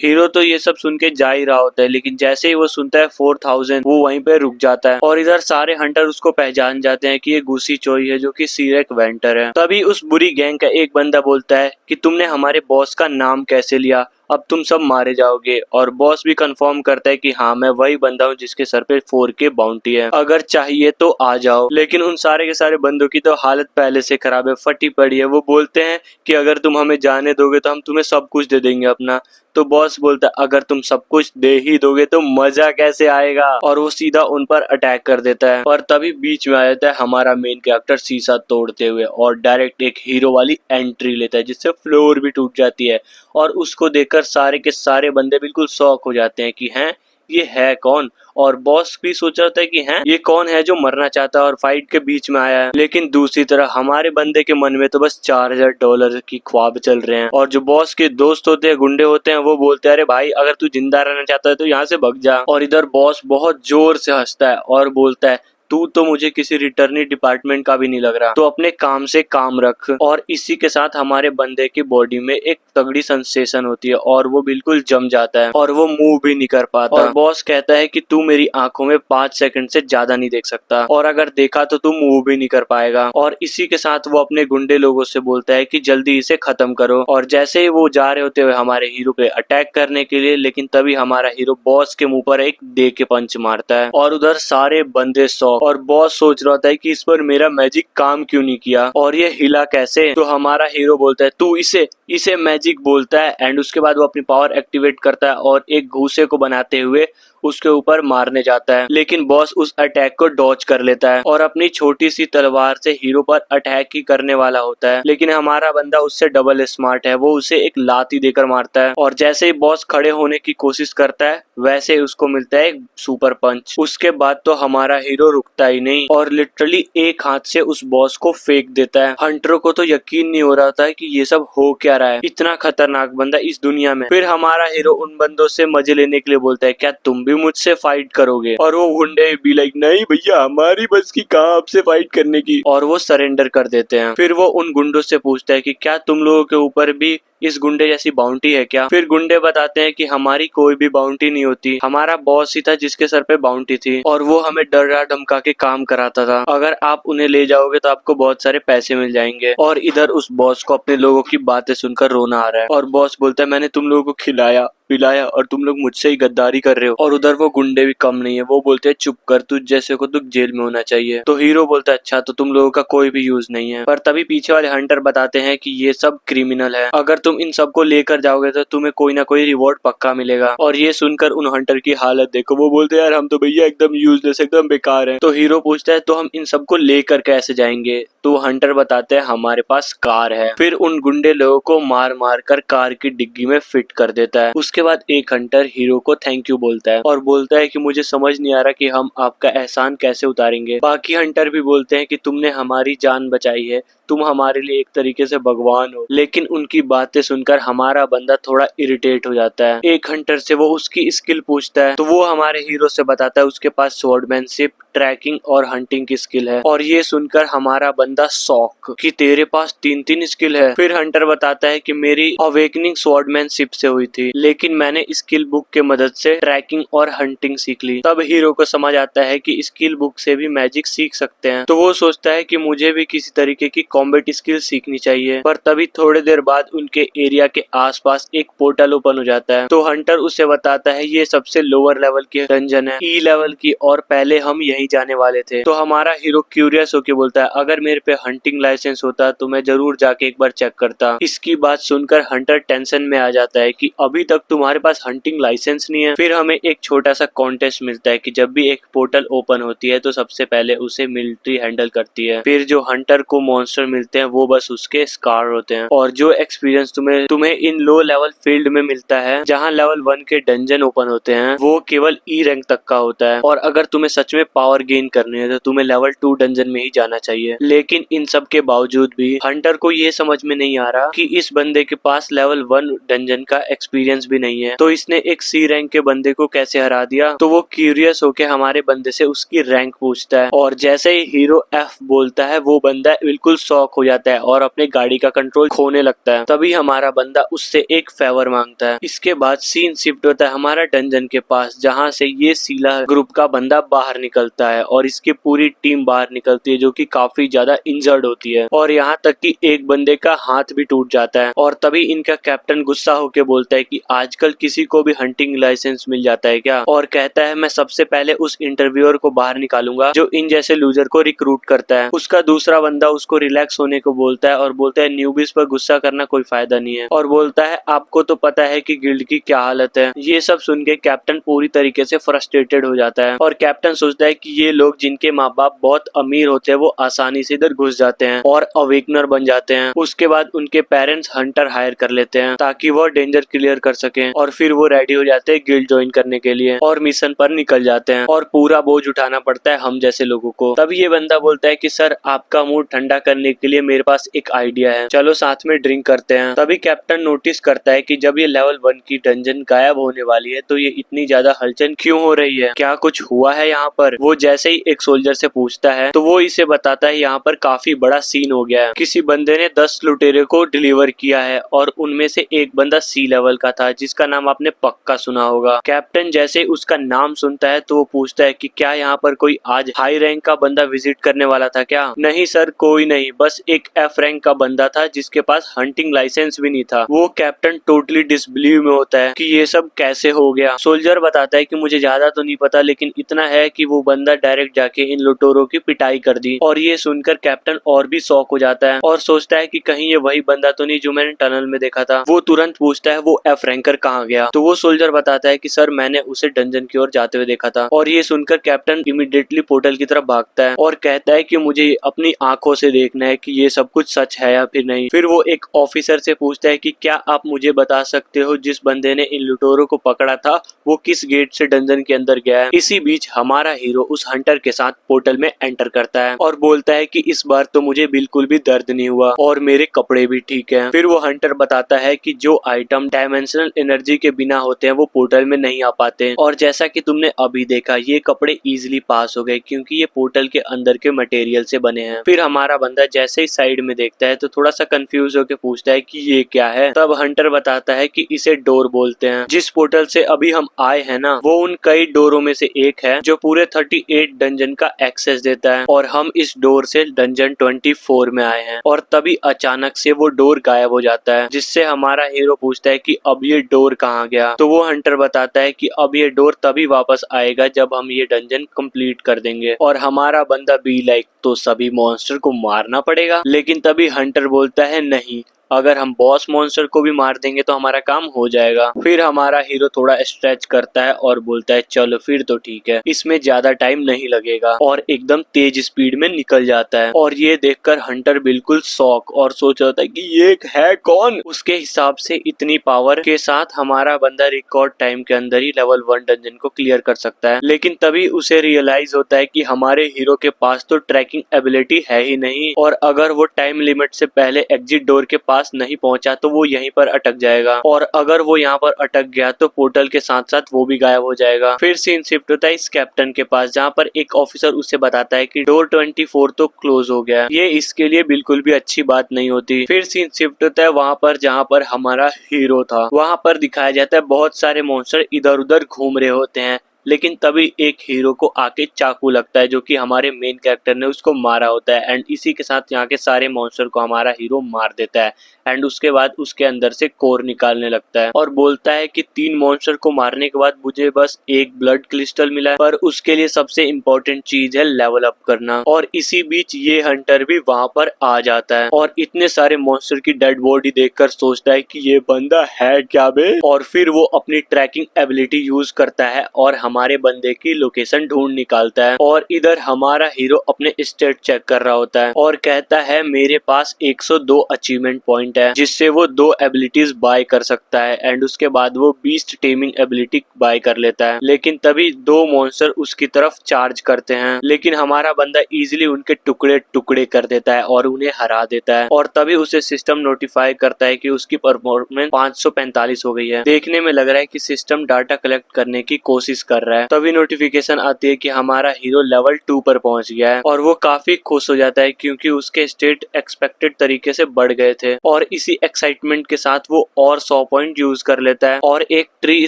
S1: हीरो तो ये सब सुन के जा ही रहा होता है, लेकिन जैसे ही वो सुनता है 4000 वो वहीं पे रुक जाता है और इधर सारे हंटर उसको पहचान जाते हैं कि ये घूसी चोई है जो कि सीरेक वेंटर है। तभी उस बुरी गैंग का एक बंदा बोलता है कि तुमने हमारे बॉस का नाम कैसे लिया, अब तुम सब मारे जाओगे। और बॉस भी कंफर्म करता है कि हाँ मैं वही बंदा हूँ जिसके सर पे 4K बाउंटी है, अगर चाहिए तो आ जाओ। लेकिन उन सारे के सारे बंदों की तो हालत पहले से खराब है, फटी पड़ी है। वो बोलते हैं कि अगर तुम हमें जाने दोगे तो हम तुम्हें सब कुछ दे देंगे अपना। तो बॉस बोलता है अगर तुम सब कुछ दे ही दोगे तो मजा कैसे आएगा, और वो सीधा उन पर अटैक कर देता है। और तभी बीच में आ जाता है हमारा मेन कैरेक्टर शीशा तोड़ते हुए, और डायरेक्ट एक हीरो वाली एंट्री लेता है जिससे फ्लोर भी टूट जाती है। और उसको देखकर सारे के सारे बंदे बिल्कुल शॉक हो जाते हैं कि हैं ये है कौन। और बॉस भी सोच रहा था कि हैं ये कौन है जो मरना चाहता है और फाइट के बीच में आया है। लेकिन दूसरी तरफ हमारे बंदे के मन में तो बस $4000 की ख्वाब चल रहे हैं। और जो बॉस के दोस्त होते हैं, गुंडे होते हैं, वो बोलते हैं अरे भाई अगर तू जिंदा रहना चाहता है तो यहाँ से भाग जा। और इधर बॉस बहुत जोर से हंसता है और बोलता है तू तो मुझे किसी रिटर्निंग डिपार्टमेंट का भी नहीं लग रहा, तो अपने काम से काम रख। और इसी के साथ हमारे बंदे की बॉडी में एक तगड़ी सेंसेशन होती है और वो बिल्कुल जम जाता है और वो मूव भी नहीं कर पाता। और बॉस कहता है कि तू मेरी आंखों में 5 सेकंड से ज्यादा नहीं देख सकता, और अगर देखा तो तू मूव भी नहीं कर पाएगा। और इसी के साथ वो अपने गुंडे लोगों से बोलता है कि जल्दी इसे खत्म करो। और जैसे ही वो जा रहे होते हुए हमारे हीरो पे अटैक करने के लिए, लेकिन तभी हमारा हीरो बॉस के मुंह पर एक दे के पंच मारता है और उधर सारे बंदे शॉक। और बॉस सोच रहा था कि इस पर मेरा मैजिक काम क्यों नहीं किया और ये हिला कैसे। तो हमारा हीरो बोलता है तू इसे मैजिक बोलता है। एंड उसके बाद वो अपनी पावर एक्टिवेट करता है और एक घूसे को बनाते हुए उसके ऊपर मारने जाता है। लेकिन बॉस उस अटैक को डॉज कर लेता है और अपनी छोटी सी तलवार से हीरो पर अटैक ही करने वाला होता है। लेकिन हमारा बंदा उससे डबल स्मार्ट है, वो उसे एक लात ही देकर मारता है। और जैसे ही बॉस खड़े होने की कोशिश करता है वैसे ही उसको मिलता है एक सुपर पंच। उसके बाद तो हमारा हीरो रुकता ही नहीं और लिटरली एक हाथ से उस बॉस को फेंक देता है। हंटरों को तो यकीन नहीं हो रहा था कि ये सब हो क्या रहा है, इतना खतरनाक बंदा इस दुनिया में। फिर हमारा हीरो उन बंदों से मजे लेने के लिए बोलता है क्या तुम भी मुझसे फाइट करोगे। और वो गुंडे भी लाइक नहीं भैया हमारी बस की कहाँ आपसे फाइट करने की, और वो सरेंडर कर देते हैं। फिर वो उन गुंडों से पूछता है कि क्या तुम लोगों के ऊपर भी इस गुंडे जैसी बाउंटी है क्या। फिर गुंडे बताते हैं कि हमारी कोई भी बाउंटी नहीं होती, हमारा बॉस ही था जिसके सर पे बाउंटी थी और वो हमें डरा धमका के काम कराता था। अगर आप उन्हें ले जाओगे तो आपको बहुत सारे पैसे मिल जाएंगे। और इधर उस बॉस को अपने लोगों की बातें सुनकर रोना आ रहा है और बॉस बोलता है मैंने तुम लोगों को खिलाया पिलाया और तुम लोग मुझसे ही गद्दारी कर रहे हो। और उधर वो गुंडे भी कम नहीं है, वो बोलते हैं चुप कर, तुझ जैसे को तो जेल में होना चाहिए। तो हीरो बोलता है अच्छा तो तुम लोगों का कोई भी यूज नहीं है। पर तभी पीछे वाले हंटर बताते हैं कि ये सब क्रिमिनल है, अगर तुम इन सबको लेकर जाओगे तो तुम्हें कोई ना कोई रिवॉर्ड पक्का मिलेगा। और ये सुनकर उन हंटर की हालत देखो, वो बोलते हैं यार हम तो भैया एकदम यूजलेस एकदम बेकार है। तो हीरो पूछता है तो हम इन सबको लेकर कैसे जाएंगे। तो हंटर बताते हैं हमारे पास कार है। फिर उन गुंडे लोगों को मार मार कर कार की डिग्गी में फिट कर देता है। उसके बाद एक हंटर हीरो को थैंक यू बोलता है और बोलता है कि मुझे समझ नहीं आ रहा कि हम आपका एहसान कैसे उतारेंगे। बाकी हंटर भी बोलते हैं कि तुमने हमारी जान बचाई है, तुम हमारे लिए एक तरीके से भगवान हो। लेकिन उनकी बातें सुनकर हमारा बंदा थोड़ा इरिटेट हो जाता है। एक हंटर से वो उसकी स्किल पूछता है तो वो हमारे हीरो से बताता है उसके पास स्वॉर्डमैनशिप, ट्रैकिंग और हंटिंग की स्किल है। और ये सुनकर हमारा बंदा शॉक कि तेरे पास 3 स्किल है। फिर हंटर बताता है कि मेरी अवेकनिंग स्वॉर्डमैनशिप से हुई थी, लेकिन मैंने स्किल बुक के मदद से ट्रैकिंग और हंटिंग सीख ली। तब हीरो को समझ आता है कि स्किल बुक से भी मैजिक सीख सकते हैं। तो वो सोचता है कि मुझे भी किसी तरीके की कॉम्बैट स्किल सीखनी चाहिए। पर तभी थोड़ी देर बाद उनके एरिया के आसपास एक पोर्टल ओपन हो जाता है। तो हंटर उसे बताता है ये सबसे लोअर लेवल की डंजन है, ई लेवल की, और पहले हम यही जाने वाले थे। तो हमारा हीरो क्यूरियस होके बोलता है अगर मेरे पे हंटिंग लाइसेंस होता तो मैं जरूर जाके एक बार चेक करता। इसकी बात सुनकर हंटर टेंशन में आ जाता है कि अभी तक तुम्हारे पास हंटिंग लाइसेंस नहीं है। फिर हमें एक छोटा सा कॉन्टेस्ट मिलता है कि जब भी एक पोर्टल ओपन होती है तो सबसे पहले उसे मिलिट्री हैंडल करती है। फिर जो हंटर को मॉन्स्टर मिलते हैं वो बस उसके स्कार होते हैं। और जो एक्सपीरियंस तुम्हें इन लो लेवल फील्ड में मिलता है जहाँ लेवल 1 के डंजन ओपन होते हैं वो केवल ई रैंक तक का होता है। और अगर तुम्हें सच में पावर गेन करनी है तो तुम्हें लेवल 2 डंजन में ही जाना चाहिए। लेकिन इन सब के बावजूद भी हंटर को ये समझ में नहीं आ रहा कि इस बंदे के पास लेवल 1 डंजन का एक्सपीरियंस भी नहीं है, तो इसने एक सी रैंक के बंदे को कैसे हरा दिया। तो वो क्यूरियस होके हमारे बंदे से उसकी रैंक पूछता है और जैसे ही हीरो एफ बोलता है वो बंदा बिल्कुल शॉक हो जाता है और अपने गाड़ी का कंट्रोल खोने लगता है। तभी हमारा बंदा उससे एक फेवर मांगता है। इसके बाद सीन शिफ्ट होता है हमारा डंजन के पास जहाँ से ये सीला ग्रुप का बंदा बाहर निकलता है। लगता है और इसकी पूरी टीम बाहर निकलती है जो कि काफी ज्यादा इंजर्ड होती है और यहाँ तक कि एक बंदे का हाथ भी टूट जाता है। और तभी इनका कैप्टन गुस्सा होकर बोलता है कि आजकल किसी को भी हंटिंग लाइसेंस मिल जाता है क्या, और कहता है मैं सबसे पहले उस इंटरव्यूअर को बाहर निकालूंगा जो इन जैसे लूजर को रिक्रूट करता है। उसका दूसरा बंदा उसको रिलैक्स होने को बोलता है और बोलता है न्यूबीज पर गुस्सा करना कोई फायदा नहीं है, और बोलता है आपको तो पता है कि गिल्ड की क्या हालत है। ये सब सुन के कैप्टन पूरी तरीके से फ्रस्ट्रेटेड हो जाता है और कैप्टन सोचता है कि ये लोग जिनके माँ बाप बहुत अमीर होते हैं वो आसानी से इधर घुस जाते हैं और अवेकनर बन जाते हैं। उसके बाद उनके पेरेंट्स हंटर हायर कर लेते हैं ताकि वो डेंजर क्लियर कर सके और फिर वो रेडी हो जाते हैं गिल्ड ज्वाइन करने के लिए और मिशन पर निकल जाते हैं और पूरा बोझ उठाना पड़ता है हम जैसे लोगों को। तब ये बंदा बोलता है कि सर आपका मूड ठंडा करने के लिए मेरे पास एक आइडिया है, चलो साथ में ड्रिंक करते हैं। तभी कैप्टन नोटिस करता है कि जब ये लेवल 1 की डंजन गायब होने वाली है तो ये इतनी ज्यादा हलचल क्यों हो रही है, क्या कुछ हुआ है यहाँ पर। वो जैसे ही एक सोल्जर से पूछता है तो वो इसे बताता है यहाँ पर काफी बड़ा सीन हो गया है, किसी बंदे ने 10 लुटेरे को डिलीवर किया है और उनमें से एक बंदा सी लेवल का था जिसका नाम आपने पक्का सुना होगा। कैप्टन जैसे उसका नाम सुनता है तो वो पूछता है कि क्या यहाँ पर कोई आज हाई रैंक का बंदा विजिट करने वाला था क्या। नहीं सर कोई नहीं, बस एक एफ रैंक का बंदा था जिसके पास हंटिंग लाइसेंस भी नहीं था। वो कैप्टन टोटली डिसबिलीव में होता है कि ये सब कैसे हो गया। सोल्जर बताता है कि मुझे ज्यादा तो नहीं पता लेकिन इतना है कि वो बंदा डायरेक्ट जाके इन लुटेरों की पिटाई कर दी। और ये सुनकर कैप्टन और भी शॉक हो जाता है और सोचता है कि कहीं ये वही बंदा तो नहीं जो मैंने टनल में देखा था। वो तुरंत पूछता है वो एफ रैंकर कहाँ गया, तो वो सोल्जर बताता है कि सर मैंने उसे डंजन की ओर जाते हुए देखा था। और ये सुनकर कैप्टन इमीडिएटली पोर्टल की तरफ भागता है और कहता है कि मुझे अपनी आंखों से देखना है कि ये सब कुछ सच है या फिर नहीं। फिर वो एक ऑफिसर से पूछता है कि क्या आप मुझे बता सकते हो जिस बंदे ने इन लुटेरों को पकड़ा था वो किस गेट से डंजन के अंदर गया है। इसी बीच हमारा हीरो उस हंटर के साथ पोर्टल में एंटर करता है और बोलता है कि इस बार तो मुझे बिल्कुल भी दर्द नहीं हुआ और मेरे कपड़े भी ठीक हैं। फिर वो हंटर बताता है कि जो आइटम डायमेंशनल एनर्जी के बिना होते हैं वो पोर्टल में नहीं आ पाते, और जैसा कि तुमने अभी देखा ये कपड़े इजीली पास हो गए क्योंकि ये पोर्टल के अंदर के मटेरियल से बने हैं। फिर हमारा बंदा जैसे ही साइड में देखता है तो थोड़ा सा कंफ्यूज होकर पूछता है कि ये क्या है। तब हंटर बताता है कि इसे डोर बोलते हैं। जिस पोर्टल से अभी हम आए हैं ना वो उन कई डोरों में से एक है जो पूरे 38 डंजन का एक्सेस देता है और हम इस डोर से डंजन 24 में आए हैं। और तभी अचानक से वो डोर गायब हो जाता है जिससे हमारा हीरो पूछता है कि अब ये डोर कहाँ गया। तो वो हंटर बताता है कि अब ये डोर तभी वापस आएगा जब हम ये डंजन कंप्लीट कर देंगे। और हमारा बंदा बी लाइक तो सभी मॉन्स्टर को मारना पड़ेगा, लेकिन तभी हंटर बोलता है नहीं, अगर हम बॉस मॉन्स्टर को भी मार देंगे तो हमारा काम हो जाएगा। फिर हमारा हीरो थोड़ा स्ट्रेच करता है और बोलता है चलो फिर तो ठीक है, इसमें ज्यादा टाइम नहीं लगेगा, और एकदम तेज स्पीड में निकल जाता है। और ये देखकर हंटर बिल्कुल शॉक और सोच रहा था कि ये है कौन। उसके हिसाब से इतनी पावर के साथ हमारा बंदा रिकॉर्ड टाइम के अंदर ही लेवल 1 डंजन को क्लियर कर सकता है। लेकिन तभी उसे रियलाइज होता है कि हमारे हीरो के पास तो ट्रैकिंग एबिलिटी है ही नहीं, और अगर वो टाइम लिमिट से पहले एग्जिट डोर के पास नहीं पहुंचा तो वो यहीं पर अटक जाएगा, और अगर वो यहाँ पर अटक गया तो पोर्टल के साथ साथ वो भी गायब हो जाएगा। फिर सीन शिफ्ट होता है इस कैप्टन के पास जहाँ पर एक ऑफिसर उसे बताता है कि डोर 24 तो क्लोज हो गया। ये इसके लिए बिल्कुल भी अच्छी बात नहीं होती। फिर सीन शिफ्ट होता है वहाँ पर जहाँ पर हमारा हीरो था। वहाँ पर दिखाया जाता है बहुत सारे मॉन्स्टर इधर उधर घूम रहे होते हैं, लेकिन तभी एक हीरो को आके चाकू लगता है जो कि हमारे मेन कैरेक्टर ने उसको मारा होता है, एंड इसी के साथ यहाँ के सारे मॉन्स्टर को हमारा हीरो मार देता है। एंड उसके बाद उसके अंदर से कोर निकालने लगता है और बोलता है कि 3 मॉन्स्टर को मारने के बाद मुझे बस एक ब्लड क्रिस्टल मिला है, पर उसके लिए सबसे इम्पोर्टेंट चीज है लेवल अप करना। और इसी बीच ये हंटर भी वहाँ पर आ जाता है और इतने सारे मॉन्स्टर की डेड बॉडी देखकर सोचता है कि ये बंदा है क्या बे। और फिर वो अपनी ट्रैकिंग एबिलिटी यूज करता है और हमारे बंदे की लोकेशन ढूंढ निकालता है। और इधर हमारा हीरो अपने स्टेट चेक कर रहा होता है और कहता है मेरे पास 102 अचीवमेंट पॉइंट है जिससे वो 2 एबिलिटीज बाय कर सकता है, एंड उसके बाद वो बीस्ट टेमिंग एबिलिटी बाय कर लेता है। लेकिन तभी 2 मॉन्स्टर उसकी तरफ चार्ज करते हैं, लेकिन हमारा बंदा इजीली उनके टुकड़े टुकड़े कर देता है और उन्हें हरा देता है। और तभी उसे सिस्टम नोटिफाई करता है कि उसकी परफॉर्मेंस 545 हो गई है। देखने में लग रहा है कि सिस्टम डाटा कलेक्ट करने की कोशिश कर कर रहा है। तभी नोटिफिकेशन आती है कि हमारा हीरो लेवल 2 पर पहुंच गया है और वो काफी खुश हो जाता है क्योंकि उसके स्टेट एक्सपेक्टेड तरीके से बढ़ गए थे और इसी एक्साइटमेंट के साथ वो और 100 पॉइंट यूज कर लेता है और एक ट्री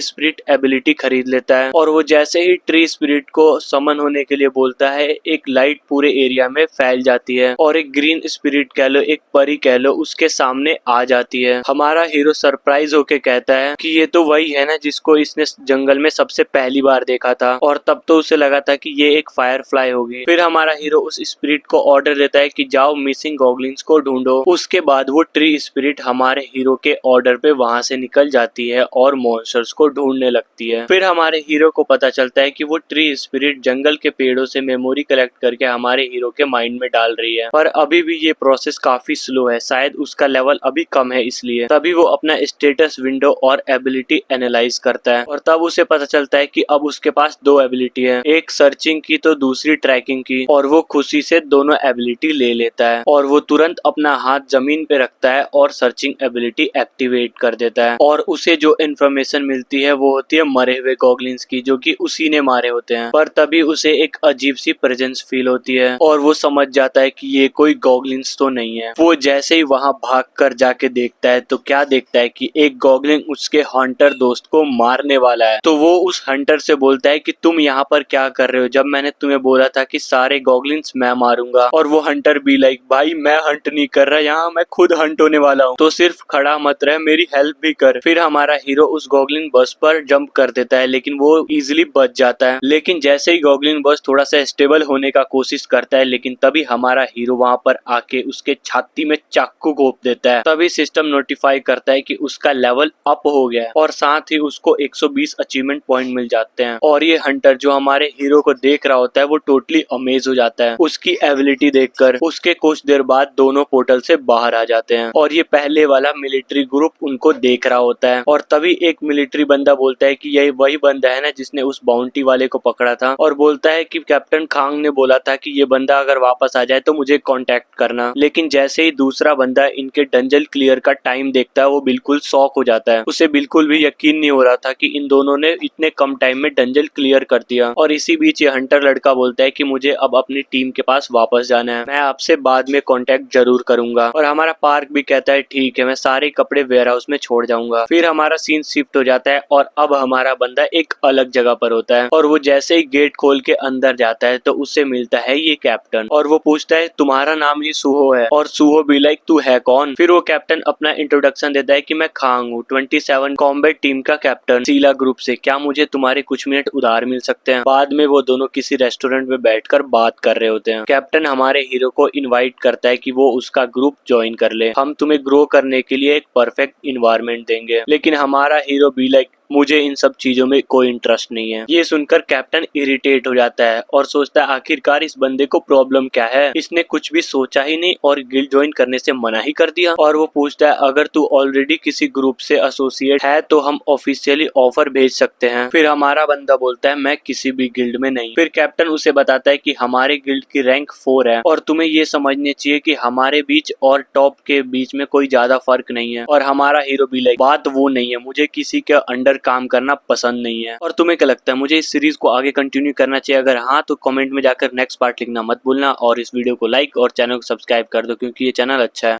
S1: स्पिरिट एबिलिटी खरीद लेता है। और वो जैसे ही ट्री स्पिरिट को समन होने के लिए बोलता है, एक लाइट पूरे एरिया में फैल जाती है और एक ग्रीन स्पिरिट कह लो, एक परी कह लो, उसके सामने आ जाती है। हमारा हीरो सरप्राइज होके कहता है कि ये तो वही है ना जिसको इसने जंगल में सबसे पहली बार देखा था, और तब तो उसे लगा था कि ये एक फायरफ्लाई होगी। फिर हमारा हीरो उस स्पिरिट को ऑर्डर देता है कि जाओ मिसिंग गॉगलिन्स को ढूंढो। उसके बाद वो ट्री स्पिरिट हमारे हीरो के ऑर्डर पे वहां से निकल जाती है और मॉन्स्टर्स को ढूंढने लगती है। फिर हमारे हीरो को पता चलता है कि वो ट्री स्पिरिट जंगल के पेड़ों से मेमोरी कलेक्ट करके हमारे हीरो के माइंड में डाल रही है, पर अभी भी ये प्रोसेस काफी स्लो है, शायद उसका लेवल अभी कम है इसलिए। तभी वो अपना स्टेटस विंडो और एबिलिटी एनालाइज करता है और तब उसे पता चलता है कि अब उसके पास दो एबिलिटी है, एक सर्चिंग की तो दूसरी ट्रैकिंग की, और वो खुशी से दोनों एबिलिटी ले लेता है और वो तुरंत अपना हाथ जमीन पे रखता है और सर्चिंग एबिलिटी एक्टिवेट कर देता है। और उसे जो इन्फॉर्मेशन मिलती है वो होती है मरे हुए गॉगलिन्स की, जो कि उसी ने मारे होते हैं। पर तभी उसे एक अजीब सी प्रेजेंस फील होती है और वो समझ जाता है कि ये कोई गॉगलिन्स तो नहीं है। वो जैसे ही वहां भाग कर जाके देखता है तो क्या देखता है कि एक गॉगलिन उसके हंटर दोस्त को मारने वाला है। तो वो उस हंटर से बोलता है कि तुम यहाँ पर क्या कर रहे हो, जब मैंने तुम्हें बोला था कि सारे गॉगलिन्स मैं मारूंगा। और वो हंटर भी लाइक, भाई मैं हंट नहीं कर रहा, यहाँ मैं खुद हंट होने वाला हूँ, तो सिर्फ खड़ा मत रह, मेरी हेल्प भी कर। फिर हमारा हीरो उस गॉगलिन बस पर जंप कर देता है लेकिन वो इजिली बच जाता है। लेकिन जैसे ही गॉगलिन बस थोड़ा सा स्टेबल होने का कोशिश करता है, लेकिन तभी हमारा हीरो वहां पर आके उसके छाती में चाकू घोंप देता है। तभी सिस्टम नोटिफाई करता है कि उसका लेवल अप हो गया है और साथ ही उसको 120 अचीवमेंट पॉइंट मिल जाते हैं। और ये हंटर जो हमारे हीरो को देख रहा होता है वो टोटली अमेज हो जाता है उसकी एबिलिटी देखकर। उसके कुछ देर बाद दोनों पोर्टल से बाहर आ जाते हैं और ये पहले वाला मिलिट्री ग्रुप उनको देख रहा होता है। और तभी एक मिलिट्री बंदा बोलता है कि यही वही बंदा है ना जिसने उस बाउंटी वाले को पकड़ा था, और बोलता है कि कैप्टन खांग ने बोला था कि ये बंदा अगर वापस आ जाए तो मुझे कांटेक्ट करना। लेकिन जैसे ही दूसरा बंदा इनके डंजन क्लियर का टाइम देखता है वो बिल्कुल शॉक हो जाता है। उसे बिल्कुल भी यकीन नहीं हो रहा था कि इन दोनों ने इतने कम टाइम में डंजन क्लियर कर दिया। और इसी बीच ये हंटर लड़का बोलता है कि मुझे अब अपनी टीम के पास वापस जाना है, मैं आपसे बाद में कांटेक्ट जरूर करूंगा। और हमारा पार्क भी कहता है ठीक है, मैं सारे कपड़े वेयर हाउस में छोड़ जाऊंगा। फिर हमारा सीन शिफ्ट हो जाता है और अब हमारा बंदा एक अलग जगह पर होता है और वो जैसे ही गेट खोल के अंदर जाता है तो उससे मिलता है ये कैप्टन और वो पूछता है तुम्हारा नाम ही सुहो है, और सुहो भी लाइक तू है कौन। फिर वो कैप्टन अपना इंट्रोडक्शन देता है कि मैं खांग हूँ, 27 कॉम्बैट टीम का कैप्टन सीला ग्रुप से, क्या मुझे तुम्हारे कुछ मिनट उधार मिल सकते हैं। बाद में वो दोनों किसी रेस्टोरेंट में बैठकर बात कर रहे होते हैं। कैप्टन हमारे हीरो को इनवाइट करता है कि वो उसका ग्रुप ज्वाइन कर ले, हम तुम्हें ग्रो करने के लिए एक परफेक्ट इन्वायरमेंट देंगे। लेकिन हमारा हीरो भी लाइक, मुझे इन सब चीजों में कोई इंटरेस्ट नहीं है। ये सुनकर कैप्टन इरिटेट हो जाता है और सोचता है आखिरकार इस बंदे को प्रॉब्लम क्या है, इसने कुछ भी सोचा ही नहीं और गिल्ड ज्वाइन करने से मना ही कर दिया। और वो पूछता है अगर तू ऑलरेडी किसी ग्रुप से एसोसिएट है तो हम ऑफिशियली ऑफर भेज सकते हैं। फिर हमारा बंदा बोलता है मैं किसी भी गिल्ड में नहीं। फिर कैप्टन उसे बताता है कि हमारे गिल्ड की रैंक 4 है और तुम्हें ये समझने चाहिए कि हमारे बीच और टॉप के बीच में कोई ज्यादा फर्क नहीं है। और हमारा हीरो भी लाइक, बात वो नहीं है, मुझे किसी के अंडर काम करना पसंद नहीं है। और तुम्हें क्या लगता है, मुझे इस सीरीज को आगे कंटिन्यू करना चाहिए? अगर हाँ तो कमेंट में जाकर नेक्स्ट पार्ट लिखना मत भूलना और इस वीडियो को लाइक और चैनल को सब्सक्राइब कर दो क्योंकि ये चैनल अच्छा है।